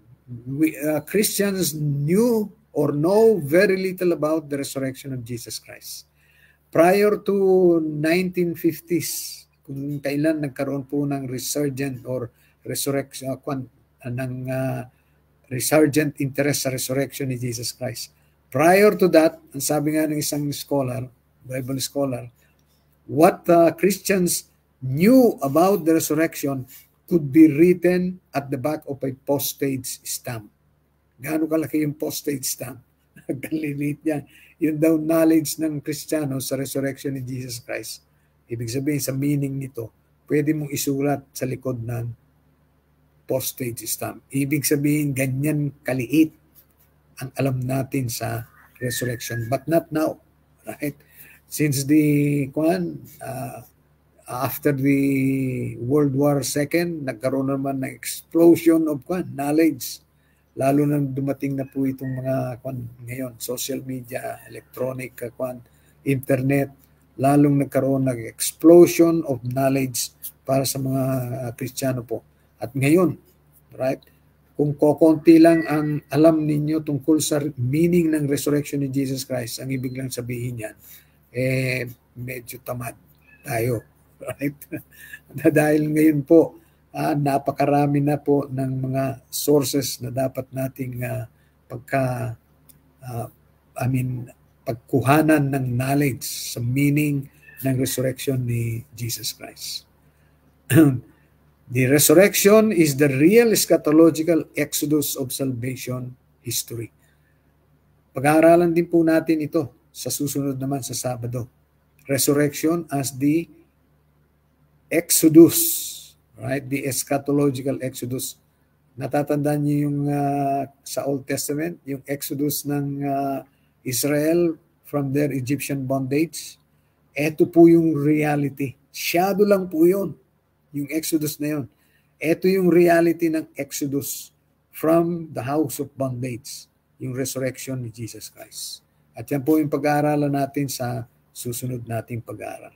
Christians knew or know very little about the resurrection of Jesus Christ. Prior to 1950s, kung kailan nagkaroon po ng resurgent or resurrection, resurgent interest sa resurrection ni Jesus Christ. Prior to that, ang sabi nga ng isang scholar, Bible scholar, what Christians knew about the resurrection could be written at the back of a postage stamp. Gaano kalaki yung postage stamp? Galiliit yan. Yun daw knowledge ng Kristiyano sa resurrection ni Jesus Christ. Ibig sabihin sa meaning nito, pwede mong isulat sa likod ng postage stamp. Ibig sabihin ganyan kaliit ang alam natin sa resurrection. But not now. Right? Since after the World War II, nagkaroon naman ng explosion of knowledge. Lalo nang dumating na po itong mga ngayon, social media, electronic, internet, lalong nagkaroon ng explosion of knowledge para sa mga Kristiyano po. At ngayon, right, kung kokonti lang ang alam ninyo tungkol sa meaning ng resurrection ni Jesus Christ, ang ibig lang sabihin yan, medyo tamad tayo. Right? Dahil ngayon po, napakarami na po ng mga sources na dapat nating pagkuhanan ng knowledge sa meaning ng resurrection ni Jesus Christ. The resurrection is the real eschatological exodus of salvation history. Pag-aaralan din po natin ito sa susunod naman sa Sabado. Resurrection as the exodus, right? The eschatological exodus. Natatandaan niyo yung sa Old Testament, yung exodus ng Israel from their Egyptian bondage? Ito po yung reality. Shadow lang po yun, yung exodus na yun. Ito yung reality ng exodus from the house of bondage, yung resurrection ni Jesus Christ. At yan po yung pag-aaralan natin sa susunod nating pag-aaral.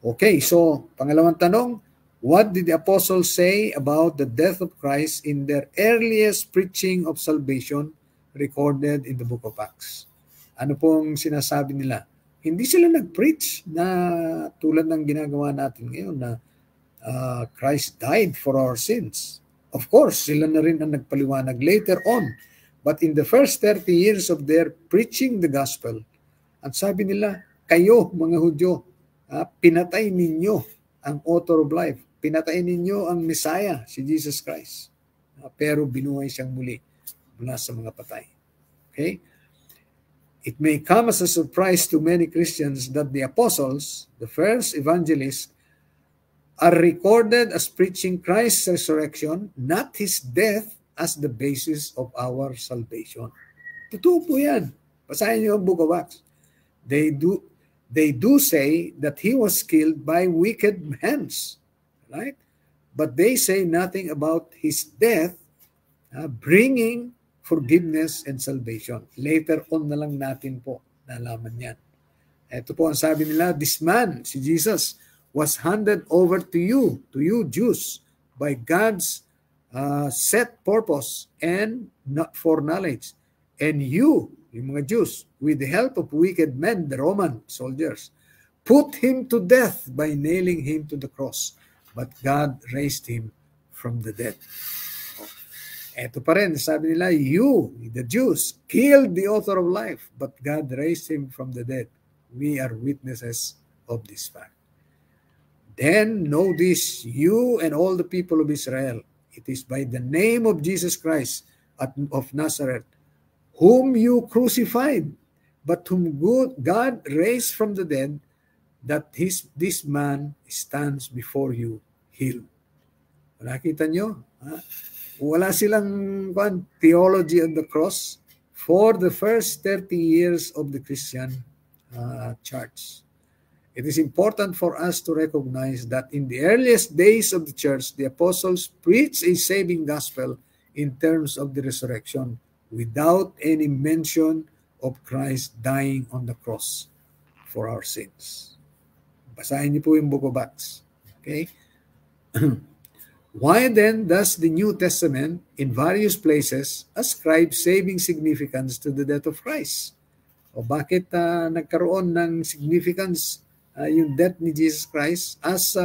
Okay, so pangalawang tanong, what did the apostles say about the death of Christ in their earliest preaching of salvation recorded in the book of Acts? Ano pong sinasabi nila? Hindi sila nag-preach na tulad ng ginagawa natin ngayon na Christ died for our sins. Of course, sila na rin ang nagpaliwanag later on. But in the first 30 years of their preaching the gospel, ang sabi nila, kayo mga Hudyo, pinatay ninyo ang author of life. Pinatay ninyo ang Messiah, si Jesus Christ. Pero binuhay siyang muli mula sa mga patay. Okay? It may come as a surprise to many Christians that the apostles, the first evangelists, are recorded as preaching Christ's resurrection, not his death, as the basis of our salvation. Totoo po yan. Basahin niyo ang Book of Acts. They do say that he was killed by wicked hands, right? But they say nothing about his death bringing forgiveness and salvation. Later on na lang natin po nalaman yan. Ito po ang sabi nila, this man, si Jesus, was handed over to you Jews, by God's set purpose and not for knowledge. And you, yung mga Jews, with the help of wicked men, the Roman soldiers, put him to death by nailing him to the cross. But God raised him from the dead. Ito pa rin, sabi nila, you, the Jews, killed the author of life, but God raised him from the dead. We are witnesses of this fact. Then know this, you and all the people of Israel, it is by the name of Jesus Christ of Nazareth, whom you crucified, but whom God raised from the dead, that this man stands before you healed. Nakita nyo? Wala silang theology on the cross for the first 30 years of the Christian church. It is important for us to recognize that in the earliest days of the church, the apostles preached a saving gospel in terms of the resurrection without any mention of Christ dying on the cross for our sins. Basahin niyo po yung Book of Acts. Okay? Why then does the New Testament in various places ascribe saving significance to the death of Christ? O bakit nagkaroon ng significance yung death ni Jesus Christ as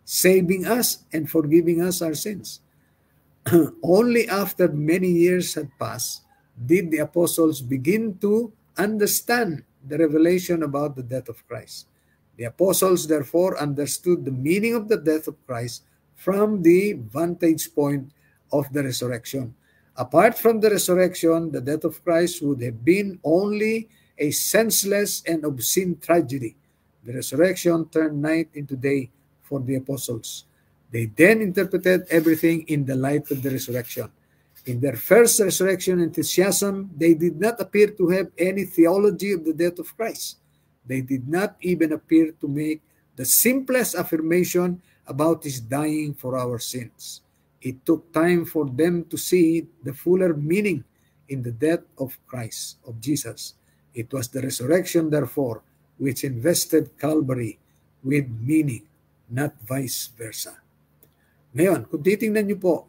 saving us and forgiving us our sins? Only after many years had passed did the apostles begin to understand the revelation about the death of Christ. The apostles therefore understood the meaning of the death of Christ from the vantage point of the resurrection. Apart from the resurrection, the death of Christ would have been only a senseless and obscene tragedy. The resurrection turned night into day for the apostles. They then interpreted everything in the light of the resurrection. In their first resurrection enthusiasm, they did not appear to have any theology of the death of Christ. They did not even appear to make the simplest affirmation about his dying for our sins. It took time for them to see the fuller meaning in the death of Christ, of Jesus. It was the resurrection, therefore, which invested Calvary with meaning, not vice versa. Ngayon, kung titingnan niyo po,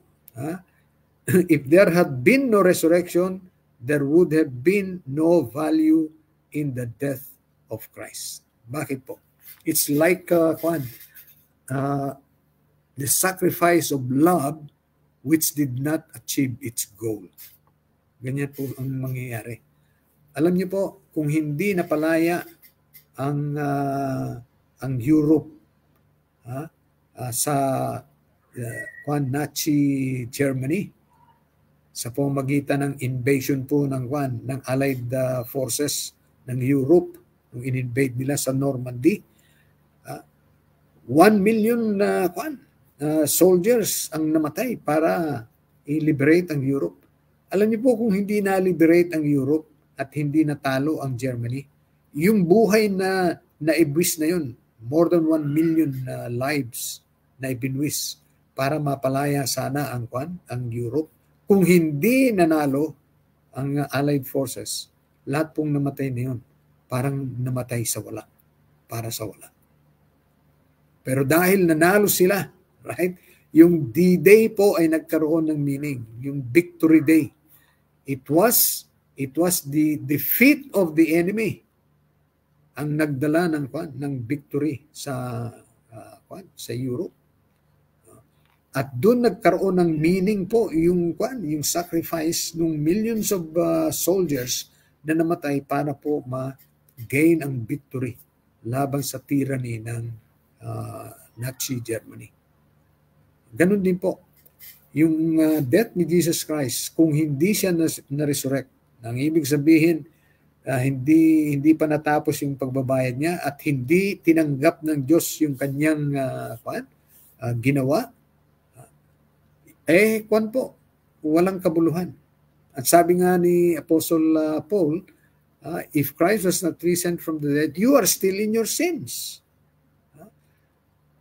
if there had been no resurrection, there would have been no value in the death of Christ. Bakit po? It's like the sacrifice of love which did not achieve its goal. Ganyan po ang mangyayari. Alam niyo po, kung hindi napalaya ang Europe sa Nazi Germany sa pamamagitan ng invasion po ng Allied forces ng Europe, nung in-invade nila sa Normandy, 1 million soldiers ang namatay para i-liberate ang Europe. Alam niyo po, kung hindi na-liberate ang Europe at hindi natalo ang Germany, yung buhay na naibwis na yun, more than 1 million lives na ibinwis para mapalaya sana ang Europe. Kung hindi nanalo ang Allied forces, lahat pong namatay na yun, parang namatay sa wala, para sa wala. Pero dahil nanalo sila, right? Yung D-Day po ay nagkaroon ng meaning, yung Victory Day. It was the defeat of the enemy ang nagdala ng victory sa Europe. At doon nagkaroon ng meaning po yung sacrifice ng millions of soldiers na namatay para po ma-gain ang victory laban sa tyranny ng Nazi Germany. Ganun din po yung death ni Jesus Christ, kung hindi siya na-resurrect, ang ibig sabihin hindi pa natapos yung pagbabayad niya at hindi tinanggap ng Diyos yung kanyang ginawa, walang kabuluhan. At sabi nga ni Apostle Paul, if Christ was not risen from the dead, you are still in your sins.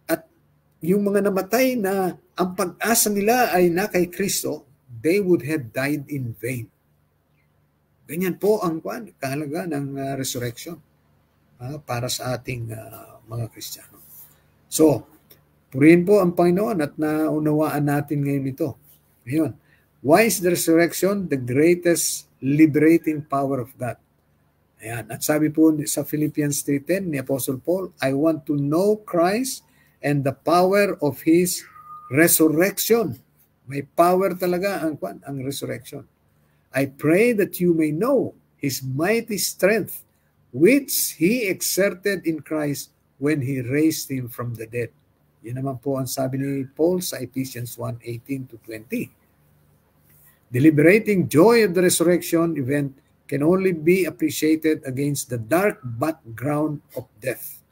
At yung mga namatay na ang pag-asa nila ay na kay Kristo, they would have died in vain. Ganyan po ang kahalaga ng resurrection para sa ating mga Kristiyano. So, purihin po ang Panginoon at naunawaan natin ngayon ito. Ngayon, why is the resurrection the greatest liberating power of God? Ayan. At sabi po sa Philippians 3:10 ni Apostle Paul, I want to know Christ and the power of His resurrection. May power talaga ang resurrection. I pray that you may know His mighty strength, which He exerted in Christ when He raised Him from the dead. Yan naman po ang sabi ni Paul sa Ephesians 1:18-20. The liberating joy of the resurrection event can only be appreciated against the dark background of death.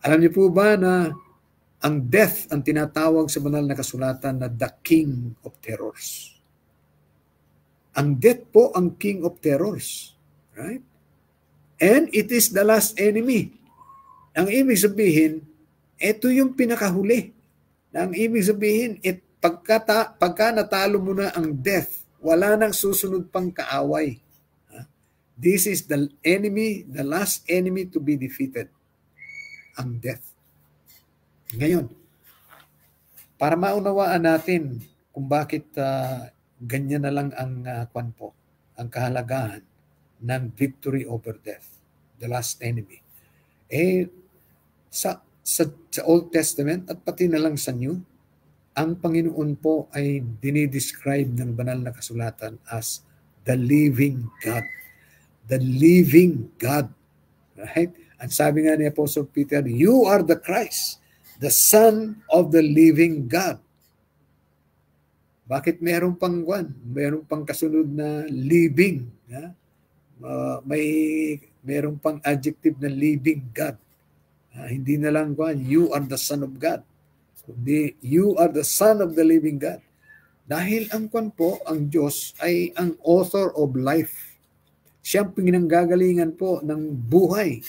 Alam niyo po ba na ang death ang tinatawag sa banal na kasulatan na the king of terrors? Ang death po ang king of terrors. Right? And it is the last enemy. Ang ibig sabihin, ito yung pinakahuli. Ang ibig sabihin, pagka natalo mo na ang death, wala nang susunod pang kaaway. This is the enemy, the last enemy to be defeated. Ang death. Ngayon, para maunawaan natin kung bakit ganyan na lang ang ang kahalagahan ng victory over death, the last enemy. Sa Old Testament at pati na lang sa New, ang Panginoon po ay dinidescribe ng banal na kasulatan as the living God. The living God. Right? Ang sabi nga ni Apostle Peter, you are the Christ, the Son of the living God. Bakit meron pang kasunod na living? Meron pang adjective na living God. Hindi na lang you are the Son of God. Kundi you are the Son of the living God. Dahil ang ang Diyos ay ang author of life. Siya ang pinanggagalingan po ng buhay.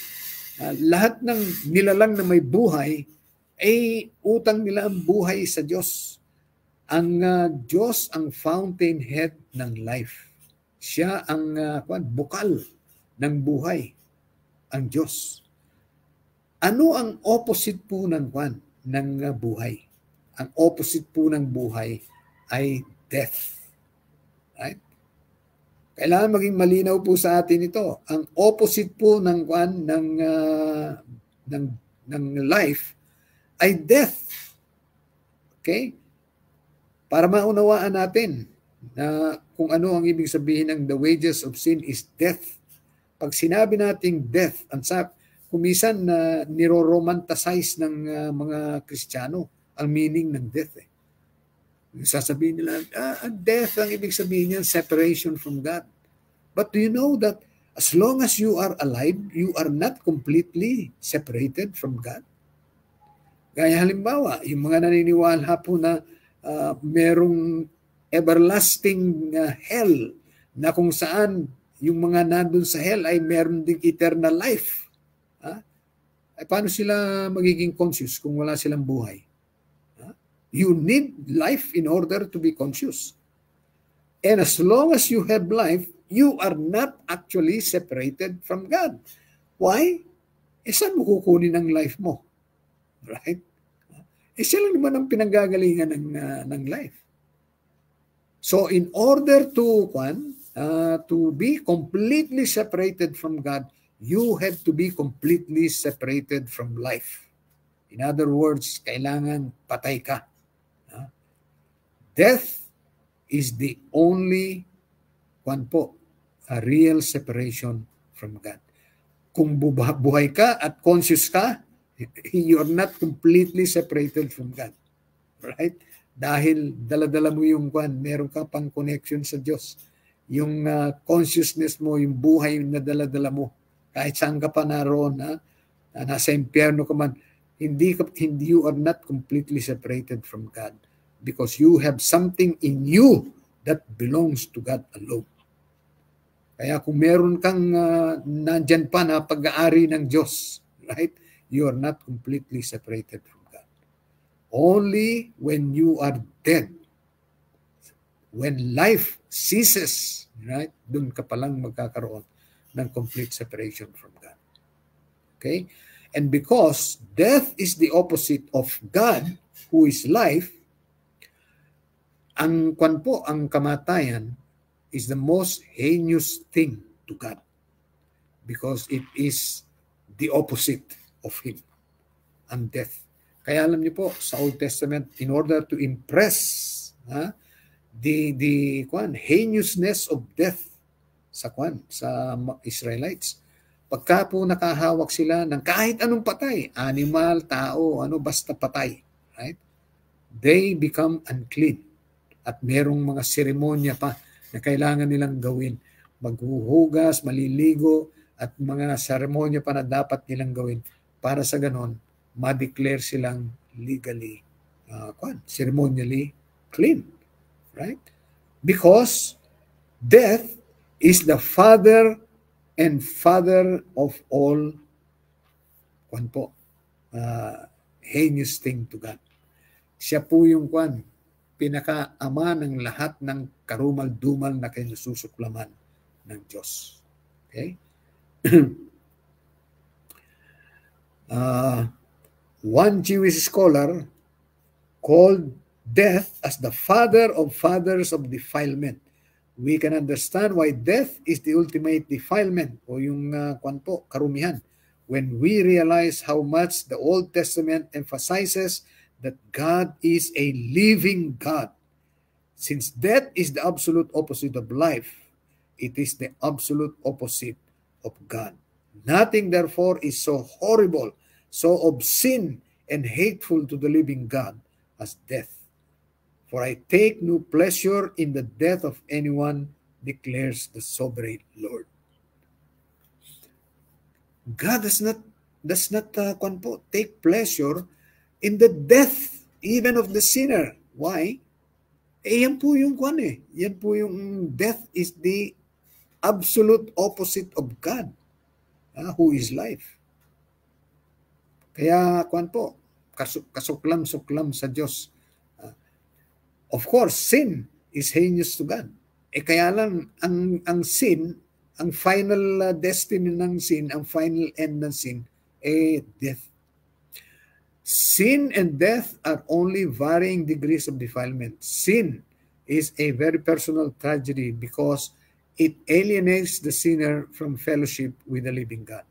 Lahat ng nilalang na may buhay ay utang nila ang buhay sa Diyos. Ang Diyos ang fountainhead ng life. Siya ang bukal ng buhay, ang Diyos. Ano ang opposite po ng buhay? Ang opposite po ng buhay ay death. Right? Kailangan maging malinaw po sa atin ito. Ang opposite po ng life ay death. Okay? Para maunawaan natin, na kung ano ang ibig sabihin ng the wages of sin is death. Pag sinabi nating death, kumisan na niro-romanticize ng mga Kristiyano ang meaning ng death. Sasabihin nila, death ang ibig sabihin niyan, separation from God. But do you know that as long as you are alive, you are not completely separated from God? Gaya halimbawa, yung mga naniniwala po na merong everlasting hell na kung saan yung mga nandun sa hell ay meron ding eternal life. Ay paano sila magiging conscious kung wala silang buhay? You need life in order to be conscious. And as long as you have life, you are not actually separated from God. Why? Saan mo kukunin ang life mo? Right? Siya lang naman ang pinanggagalingan ng life. So in order to be completely separated from God, you have to be completely separated from life. In other words, kailangan patay ka. Death is the only a real separation from God. Kung buhay ka at conscious ka, you're not completely separated from God. Right? Dahil dala-dala mo yung meron ka pang connection sa Diyos. Yung consciousness mo, yung buhay na dala-dala mo, kahit saan ka pa naroon, nasa impyerno ka man, hindi you are not completely separated from God because you have something in you that belongs to God alone. Kaya kung meron kang nandyan pa na pag-aari ng Diyos, right? You are not completely separated from God. Only when you are dead, when life ceases, right? Doon ka palang magkakaroon ng complete separation from God. Okay? And because death is the opposite of God, who is life, ang kamatayan is the most heinous thing to God because it is the opposite of Him, ang death. Kaya alam niyo po, sa Old Testament, in order to impress the heinousness of death sa Israelites, pagka po nakahawak sila ng kahit anong patay, animal, tao, basta patay, right? They become unclean. At merong mga seremonya pa na kailangan nilang gawin. Maghuhugas, maliligo, at mga seremonya pa na dapat nilang gawin para sa ganon, ma-declare silang legally, ceremonially clean. Right? Because death is the father of all heinous thing to God. Siya po yung pinaka-ama ng lahat ng karumal-dumal na kinasusuklaman ng Diyos. Okay? One Jewish scholar called death as the father of fathers of defilement. We can understand why death is the ultimate defilement o yung karumihan when we realize how much the Old Testament emphasizes that God is a living God. Since death is the absolute opposite of life, it is the absolute opposite of God. Nothing, therefore, is so horrible, so obscene, and hateful to the living God as death. For I take no pleasure in the death of anyone, declares the sovereign Lord. God does not take pleasure in the death even of the sinner. Why? Yan po yung Yan po yung death is the absolute opposite of God, who is life. Kaya kasuklam-suklam sa Diyos. Of course, sin is heinous to God. Kaya lang ang sin, ang final destiny ng sin, ang final end ng sin, death. Sin and death are only varying degrees of defilement. Sin is a very personal tragedy because it alienates the sinner from fellowship with the living God.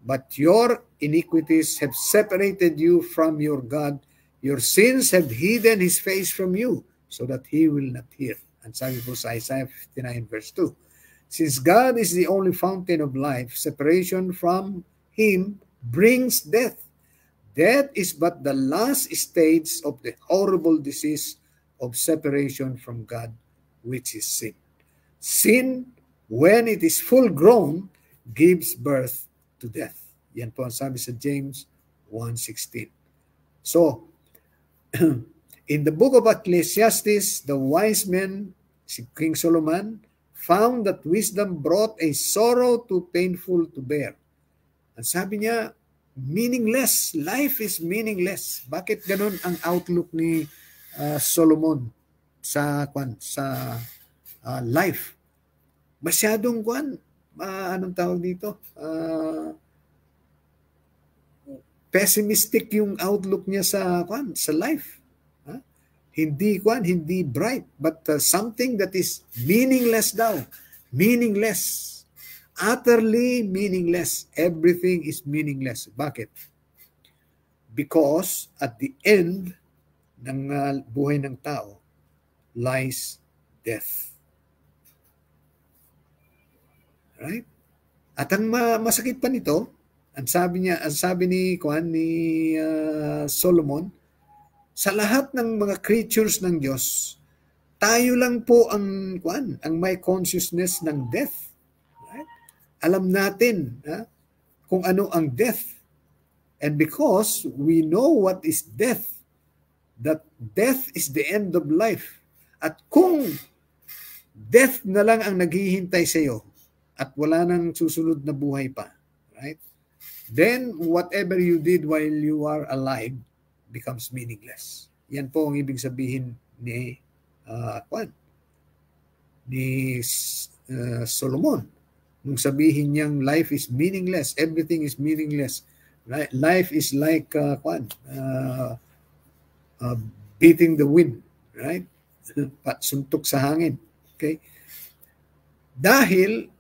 But your iniquities have separated you from your God. Your sins have hidden His face from you so that He will not hear. Ang sabi po sa Isaiah 59 verse 2. Since God is the only fountain of life, separation from Him brings death. Death is but the last stage of the horrible disease of separation from God, which is sin. Sin, when it is full grown, gives birth to death. Yan po ang sabi sa James 1:16. So, in the book of Ecclesiastes, the wise man, si King Solomon, found that wisdom brought a sorrow too painful to bear. Ang sabi niya, meaningless. Life is meaningless. Bakit ganun ang outlook ni Solomon sa life? Masyadong anong tawag dito? Pessimistic yung outlook niya sa life. Hindi bright, but something that is meaningless daw. Meaningless. Utterly meaningless. Everything is meaningless. Bakit? Because at the end ng buhay ng tao lies death. Right? At ang masakit pa nito, ang sabi ni Solomon, sa lahat ng mga creatures ng Diyos, tayo lang po ang may consciousness ng death. Right? Alam natin kung ano ang death. And because we know what is death, that death is the end of life. At kung death na lang ang naghihintay sa iyo at wala nang susunod na buhay pa, right? Then whatever you did while you are alive becomes meaningless. Yan po ang ibig sabihin ni Solomon. Nung sabihin niyang life is meaningless, everything is meaningless. Right? Life is like beating the wind, right? Suntok sa hangin. Okay? Dahil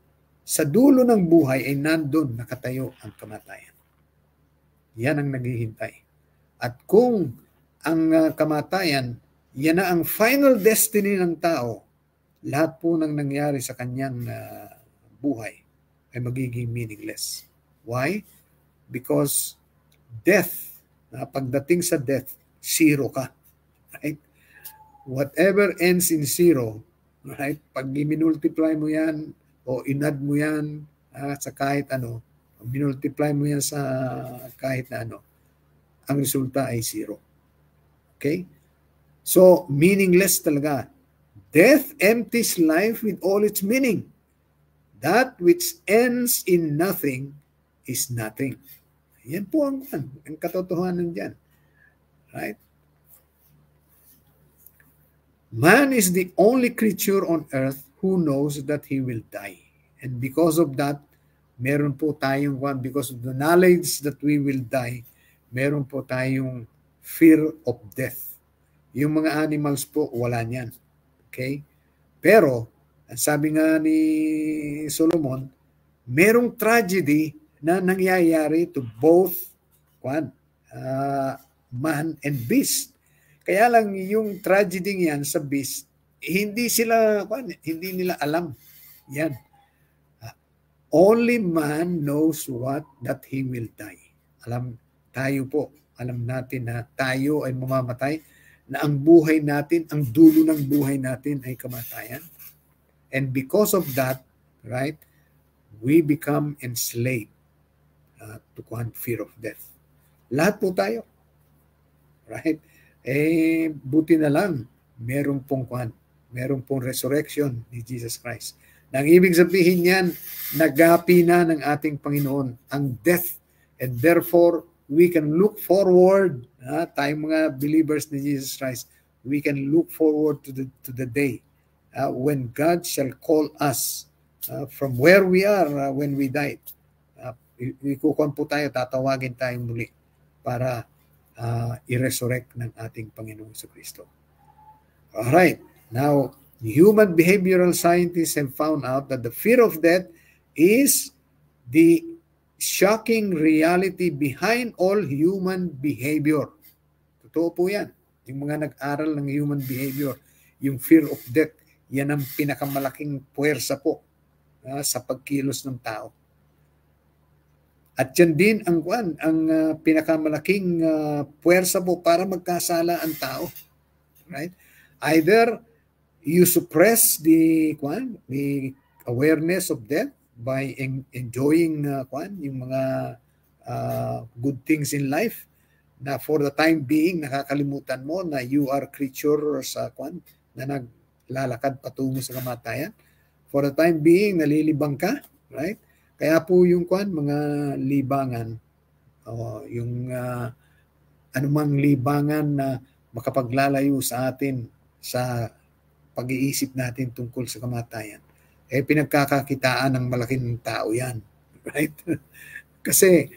sa dulo ng buhay ay nandun nakatayo ang kamatayan. Yan ang naghihintay. At kung ang kamatayan, yan na ang final destiny ng tao, lahat po ng nangyari sa kanyang buhay ay magiging meaningless. Why? Because death, pagdating sa death, zero ka. Right? Whatever ends in zero, right? Pag i-multiply mo yan o inad mo yan sa kahit ano, minultiply mo yan sa kahit na ano, ang resulta ay zero. Okay? So, meaningless talaga. Death empties life with all its meaning. That which ends in nothing is nothing. Yan po ang katotohanan dyan. Right? Man is the only creature on earth who knows that he will die. And because of that, meron po tayong because of the knowledge that we will die, meron po tayong fear of death. Yung mga animals po, wala niyan. Okay? Pero, ang sabi nga ni Solomon, merong tragedy na nangyayari to both man and beast. Kaya lang yung tragedy yan sa beast, hindi nila alam. Yan. Only man knows that he will die. Tayo po, alam natin na tayo ay mamamatay, na ang buhay natin, ang dulo ng buhay natin ay kamatayan. And because of that, right, we become enslaved to fear of death. Lahat po tayo. Right? Buti na lang, merong pong resurrection ni Jesus Christ. Nang ibig sabihin niyan, nagapi na ng ating Panginoon ang death. And therefore, we can look forward, tayong mga believers ni Jesus Christ, we can look forward to the day when God shall call us from where we are when we died. Ikukon po tayo, tatawagin tayong muli para i-resurrect ng ating Panginoong Kristo. Alright, now, human behavioral scientists have found out that the fear of death is the shocking reality behind all human behavior. Totoo po yan. Yung mga nag-aral ng human behavior, yung fear of death, yan ang pinakamalaking puwersa po sa pagkilos ng tao. At yan din ang pinakamalaking puwersa po para magkasala ang tao. Right? Either you suppress the awareness of death by enjoying yung mga good things in life, na for the time being nakakalimutan mo na you are creature sa na naglalakad patungo sa kamatayan. For the time being nalilibang ka, right? Kaya po yung mga libangan, yung anumang libangan na makapaglalayo sa atin sa pag-iisip natin tungkol sa kamatayan, pinagkakakitaan ng malaking tao yan, right? Kasi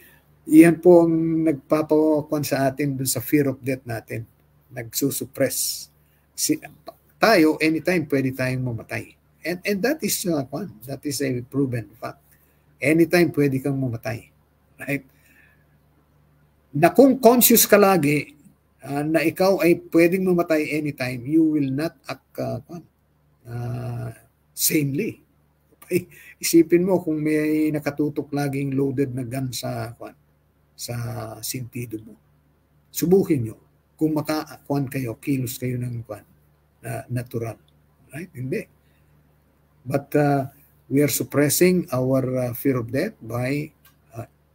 yan po ang nagpapakuan sa atin dun sa fear of death natin, nagsusuppress. Tayo anytime pwede tayong mamatay, and that is a proven fact. Anytime pwede kang mamatay, right? Na kung conscious ka lagi na ikaw ay pwedeng mamatay anytime, you will not act sanely. Okay? Isipin mo kung may nakatutok laging loaded na gun sa sintido mo. Subukin nyo kung kayo, kilos kayo ng natural. Right? Hindi. But we are suppressing our fear of death by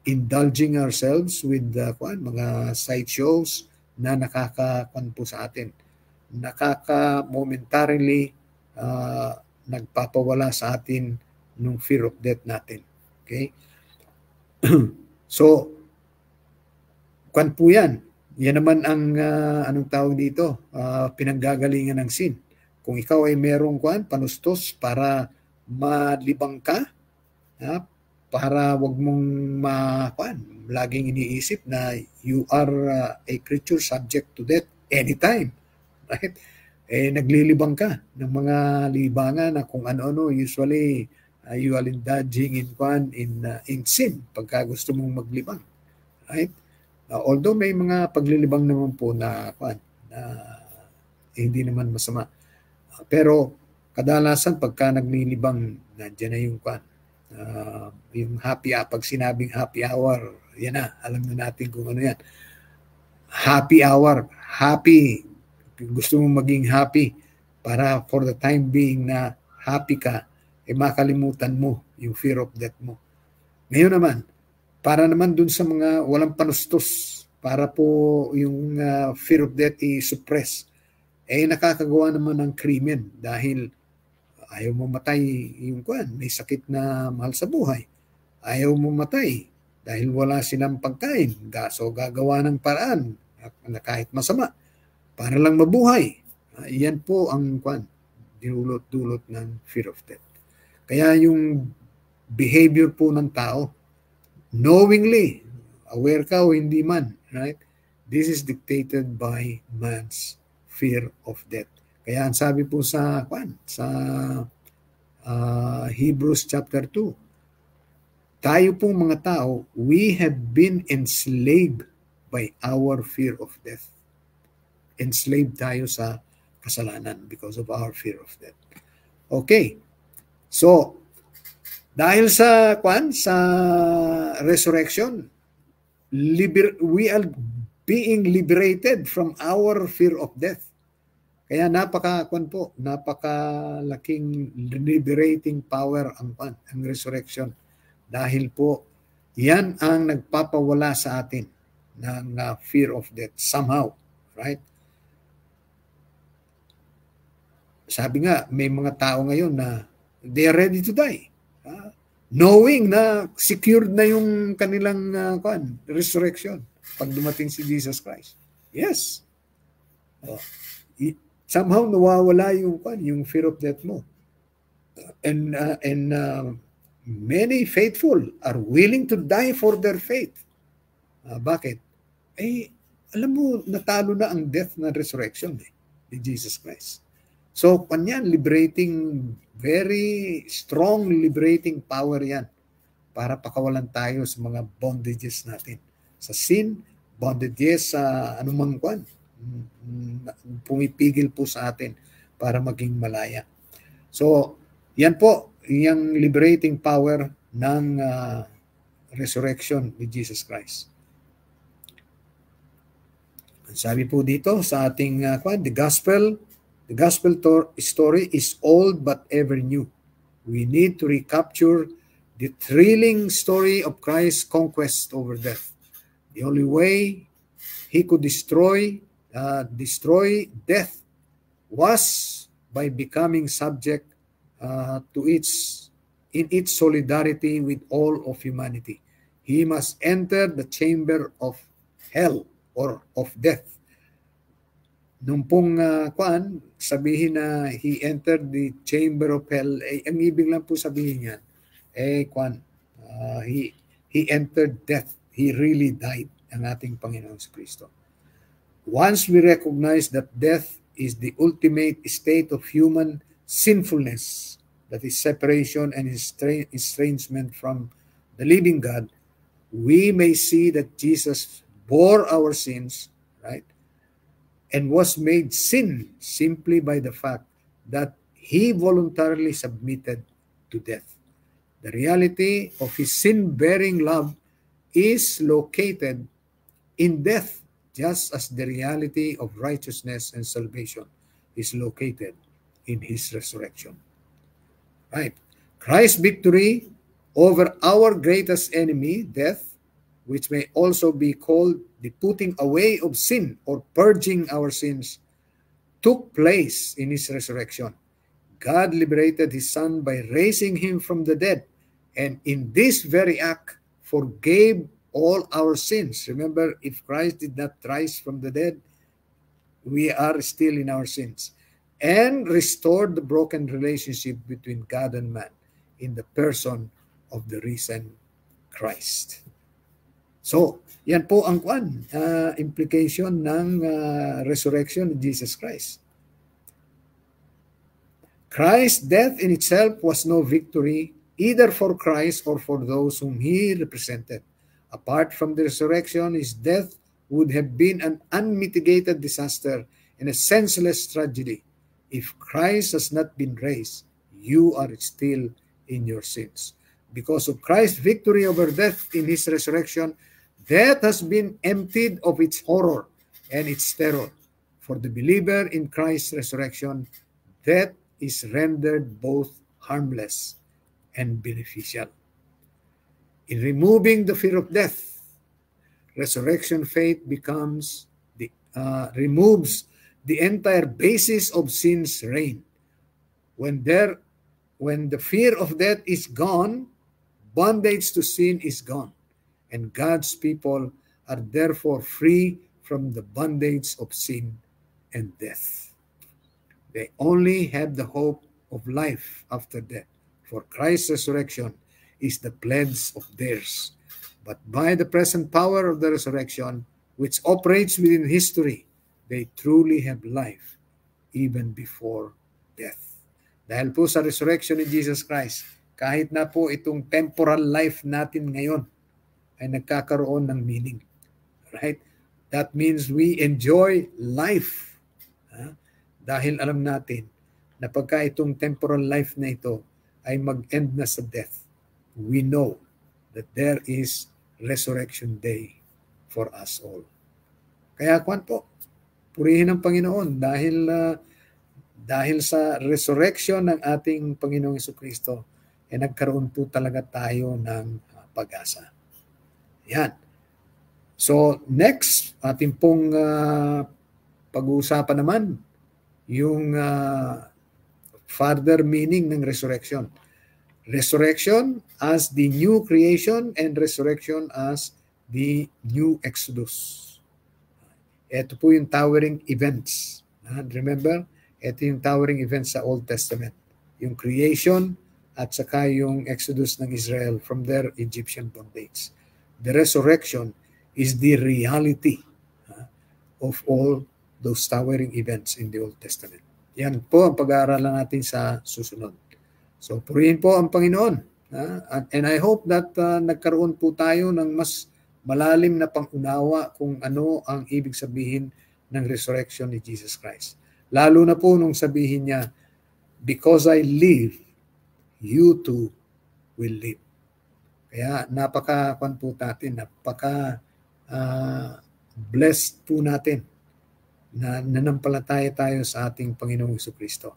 indulging ourselves with mga sideshows na nakakakuan po sa atin. Momentarily nagpapawala sa atin ng fear of death natin. Okay? So, kuan po yan. Yan naman ang anong tawag dito, pinanggagalingan ng sin. Kung ikaw ay merong panustos para malibang ka, para wag mong laging iniisip na you are a creature subject to death anytime, right? Naglilibang ka ng mga libangan na kung ano-ano. Usually you are indulging in sin pagka gusto mong maglibang, right? Although may mga paglilibang naman po na hindi naman masama, pero kadalasan pagka naglilibang, nandiyan na yung happy hour. Pag sinabing happy hour, yan na, alam na natin kung ano yan. Happy hour, happy, gusto mong maging happy para for the time being na happy ka, makalimutan mo yung fear of death mo. Ngayon naman, para naman dun sa mga walang panustos, para po yung fear of death i-suppress, nakakagawa naman ng krimen dahil ayaw mo matay yung may sakit na mahal sa buhay. Ayaw mo matay dahil wala silang pagkain. So gagawa ng paraan na kahit masama para lang mabuhay. Yan po ang dinulot-dulot ng fear of death. Kaya yung behavior po ng tao, knowingly, aware ka o hindi man, right? This is dictated by man's fear of death. Kaya ang sabi po sa Hebrews chapter 2, tayo pong mga tao, we have been enslaved by our fear of death. Enslaved tayo sa kasalanan because of our fear of death. Okay. So, dahil sa resurrection, we are being liberated from our fear of death. Kaya napakalaking liberating power ang resurrection. Dahil po, yan ang nagpapawala sa atin ng fear of death somehow, right? Sabi nga, may mga tao ngayon na they are ready to die. Knowing na secured na yung kanilang resurrection pag dumating si Jesus Christ. Yes. Somehow nawawala yung fear of death mo. And many faithful are willing to die for their faith. Bakit? Alam mo, natalo na ang death na resurrection ni Jesus Christ. So, kanyan, liberating, very strong liberating power yan para pakawalan tayo sa mga bondages natin. Sa sin, bondages sa anumang pumipigil po sa atin para maging malaya. So, yan po, yung liberating power ng resurrection ni Jesus Christ. Sabi po dito sa ating the gospel story is old but ever new. We need to recapture the thrilling story of Christ's conquest over death. The only way he could destroy death was by becoming subject to its solidarity with all of humanity. He must enter the chamber of hell or of death. Nung pong sabihin na he entered the chamber of hell, ang ibig lang po sabihin niyan, he entered death. He really died, ang ating Panginoon Kristo. Once we recognize that death is the ultimate state of human sinfulness, that is separation and estrangement from the living God, we may see that Jesus bore our sins, right? And was made sin simply by the fact that he voluntarily submitted to death. The reality of his sin-bearing love is located in death, just as the reality of righteousness and salvation is located in his resurrection. Right? Christ's victory over our greatest enemy, death, which may also be called the putting away of sin or purging our sins, took place in his resurrection. God liberated his Son by raising him from the dead, and in this very act forgave all our sins. Remember, if Christ did not rise from the dead, we are still in our sins, and restored the broken relationship between God and man in the person of the risen Christ. So, yan po ang implication ng resurrection of Jesus Christ. Christ's death in itself was no victory either for Christ or for those whom he represented. Apart from the resurrection, his death would have been an unmitigated disaster and a senseless tragedy. If Christ has not been raised, you are still in your sins. Because of Christ's victory over death in his resurrection, death has been emptied of its horror and its terror. For the believer in Christ's resurrection, death is rendered both harmless and beneficial. In removing the fear of death, resurrection faith removes the entire basis of sin's reign. When the fear of death is gone, bondage to sin is gone, and God's people are therefore free from the bondage of sin and death. They only have the hope of life after death, for Christ's resurrection is the pledge of theirs. But by the present power of the resurrection, which operates within history, they truly have life even before death. Dahil po sa resurrection ni Jesus Christ, kahit na po itong temporal life natin ngayon ay nagkakaroon ng meaning. Right? That means we enjoy life. Dahil alam natin na pagka itong temporal life na ito ay mag-end na sa death, we know that there is resurrection day for us all. Kaya purihin ang Panginoon dahil sa resurrection ng ating Panginoong Jesucristo, nagkaroon po talaga tayo ng pag-asa. Yan. So, next, ating pong pag-uusapan naman yung further meaning ng resurrection. Resurrection as the new creation and resurrection as the new exodus. Ito po yung towering events. Remember, ito yung towering events sa Old Testament. Yung creation at saka yung exodus ng Israel from their Egyptian bondage. The resurrection is the reality of all those towering events in the Old Testament. Yan po ang pag-aaralan natin sa susunod. So, purihin po ang Panginoon. And I hope that nagkaroon po tayo ng mas malalim na pangunawa kung ano ang ibig sabihin ng resurrection ni Jesus Christ. Lalo na po nung sabihin niya, because I live, you too will live. Kaya napaka-kwan po natin, blessed po natin na nanampalataya tayo sa ating Panginoong Jesucristo.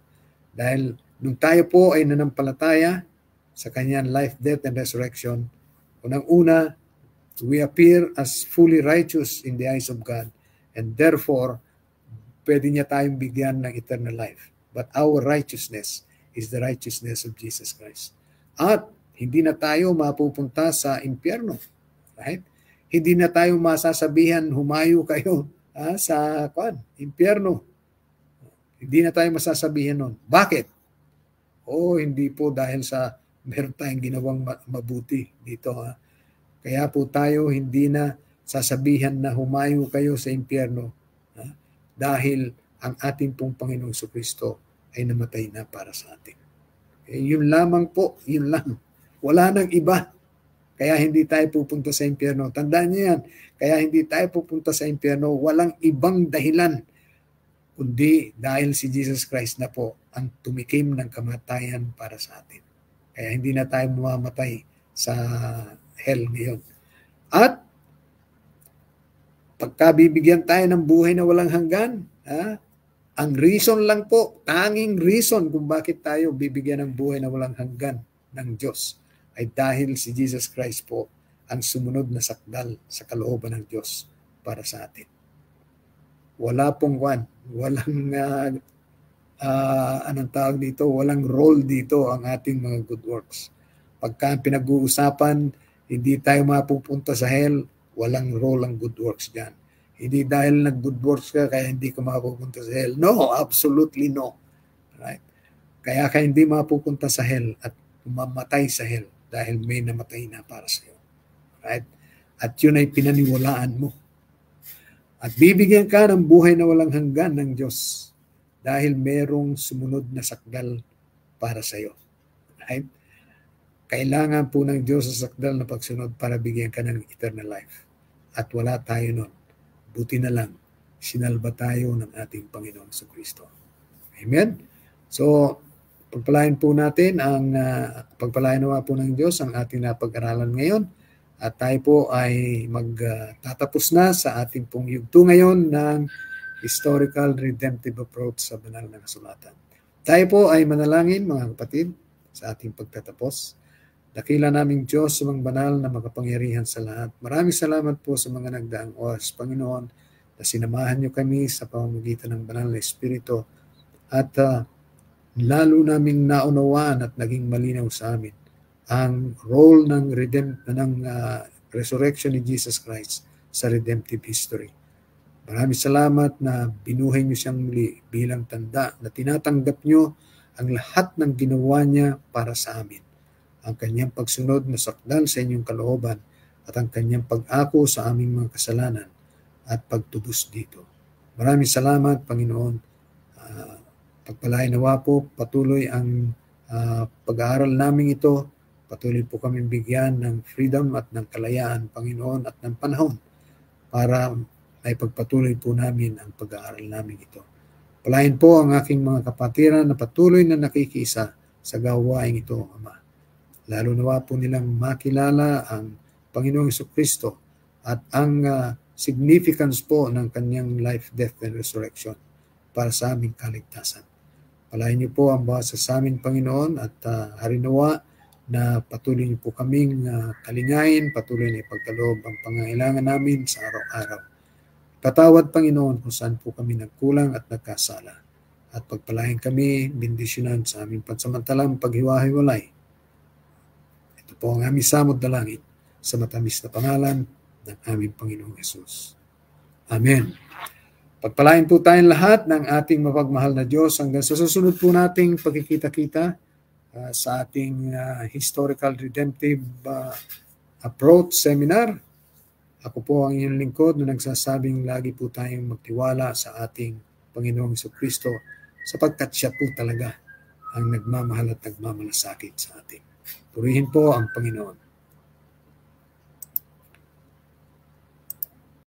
Dahil nung tayo po ay nanampalataya sa kanyang life, death, and resurrection, unang-una, we appear as fully righteous in the eyes of God, and therefore, pwede niya tayong bigyan ng eternal life. But our righteousness is the righteousness of Jesus Christ. At hindi na tayo mapupunta sa impyerno. Right? Hindi na tayo masasabihan, humayo kayo sa impyerno. Hindi na tayo masasabihan nun. Bakit? Hindi po dahil sa meron tayong ginawang mabuti dito. Kaya po tayo hindi na sasabihan na humayo kayo sa impyerno dahil ang ating pong Panginoong Jesucristo ay namatay na para sa atin. Yun lamang po, yun lang. Wala nang iba. Kaya hindi tayo pupunta sa impyerno. Tandaan niyo yan. Kaya hindi tayo pupunta sa impyerno. Walang ibang dahilan kundi dahil si Jesus Christ na po ang tumikim ng kamatayan para sa atin. Kaya hindi na tayo mamamatay sa hell ngayon. At pagka bibigyan tayo ng buhay na walang hanggan, ang reason lang po, tanging reason kung bakit tayo bibigyan ng buhay na walang hanggan ng Diyos ay dahil si Jesus Christ po ang sumunod na sakdal sa kalooban ng Diyos para sa atin. Wala pong walang anong tawag dito, walang role dito ang ating mga good works. Pagka pinag-uusapan, hindi tayo mapupunta sa hell, walang role ang good works diyan. Hindi dahil nag-good works ka kaya hindi ka mapupunta sa hell. No, absolutely no. Right? Kaya ka hindi mapupunta sa hell at mamatay sa hell dahil may namatay na para sa iyo. Right? At yun ay pinaniwalaan mo. At bibigyan ka ng buhay na walang hanggan ng Diyos dahil merong sumunod na sakdal para sa iyo. Right? Kailangan po ng Diyos sa sakdal na pagsunod para bigyan ka ng eternal life. At wala tayo nun. Buti na lang, sinalba tayo ng ating Panginoong Jesucristo. Amen? So, pagpalain po natin pagpalain nawa po ng Diyos ang ating napag-aralan ngayon. At tayo po ay magtatapos na sa ating pong yugto ngayon ng historical redemptive approach sa banal na kasulatan. Tayo po ay manalangin mga kapatid sa ating pagtatapos. Dakila naming Diyos sa mga banal na makapangyarihan sa lahat. Maraming salamat po sa mga nagdaang oras, Panginoon, na sinamahan niyo kami sa pamamagitan ng banal na Espiritu at lalo naming naunawaan at naging malinaw sa amin ang role ng resurrection ni Jesus Christ sa redemptive history. Maraming salamat na binuhay niyo siyang muli bilang tanda na tinatanggap niyo ang lahat ng ginawa niya para sa amin. Ang kanyang pagsunod na sakdal sa inyong kalooban at ang kanyang pag-ako sa aming mga kasalanan at pagtubos dito. Maraming salamat, Panginoon. Pagpalain nawa po, patuloy ang pag-aaral namin ito. Patuloy po kami bigyan ng freedom at ng kalayaan, Panginoon, at ng panahon para ay pagpatuloy po namin ang pag-aaral namin ito. Palain po ang aking mga kapatiran na patuloy na nakikisa sa gawain ito, Ama. Lalo nawa po nilang makilala ang Panginoong Jesucristo at ang significance po ng kanyang life, death, and resurrection para sa aming kaligtasan. Palain niyo po ang bawat sa amin, Panginoon, at harinawa na patuloy niyo po kaming kalingayin, patuloy na ipagkaloob ang pangangailangan namin sa araw-araw. Patawad, Panginoon, kung saan po kami nagkulang at nagkasala. At pagpalain kami, bendisyonan sa aming pansamantalang paghiwa-hiwalay. Ito po ang aming samod na langit sa matamis na pangalan ng aming Panginoong Hesus. Amen. Pagpalain po tayong lahat ng ating mapagmahal na Diyos hanggang sa susunod po nating pagkikita-kita sa ating historical redemptive approach seminar. Ako po ang inyong lingkod na nagsasabing lagi po tayong magtiwala sa ating Panginoong Jesucristo sapagkat siya po talaga ang nagmamahal at nagmamalasakit sa atin. Purihin po ang Panginoon.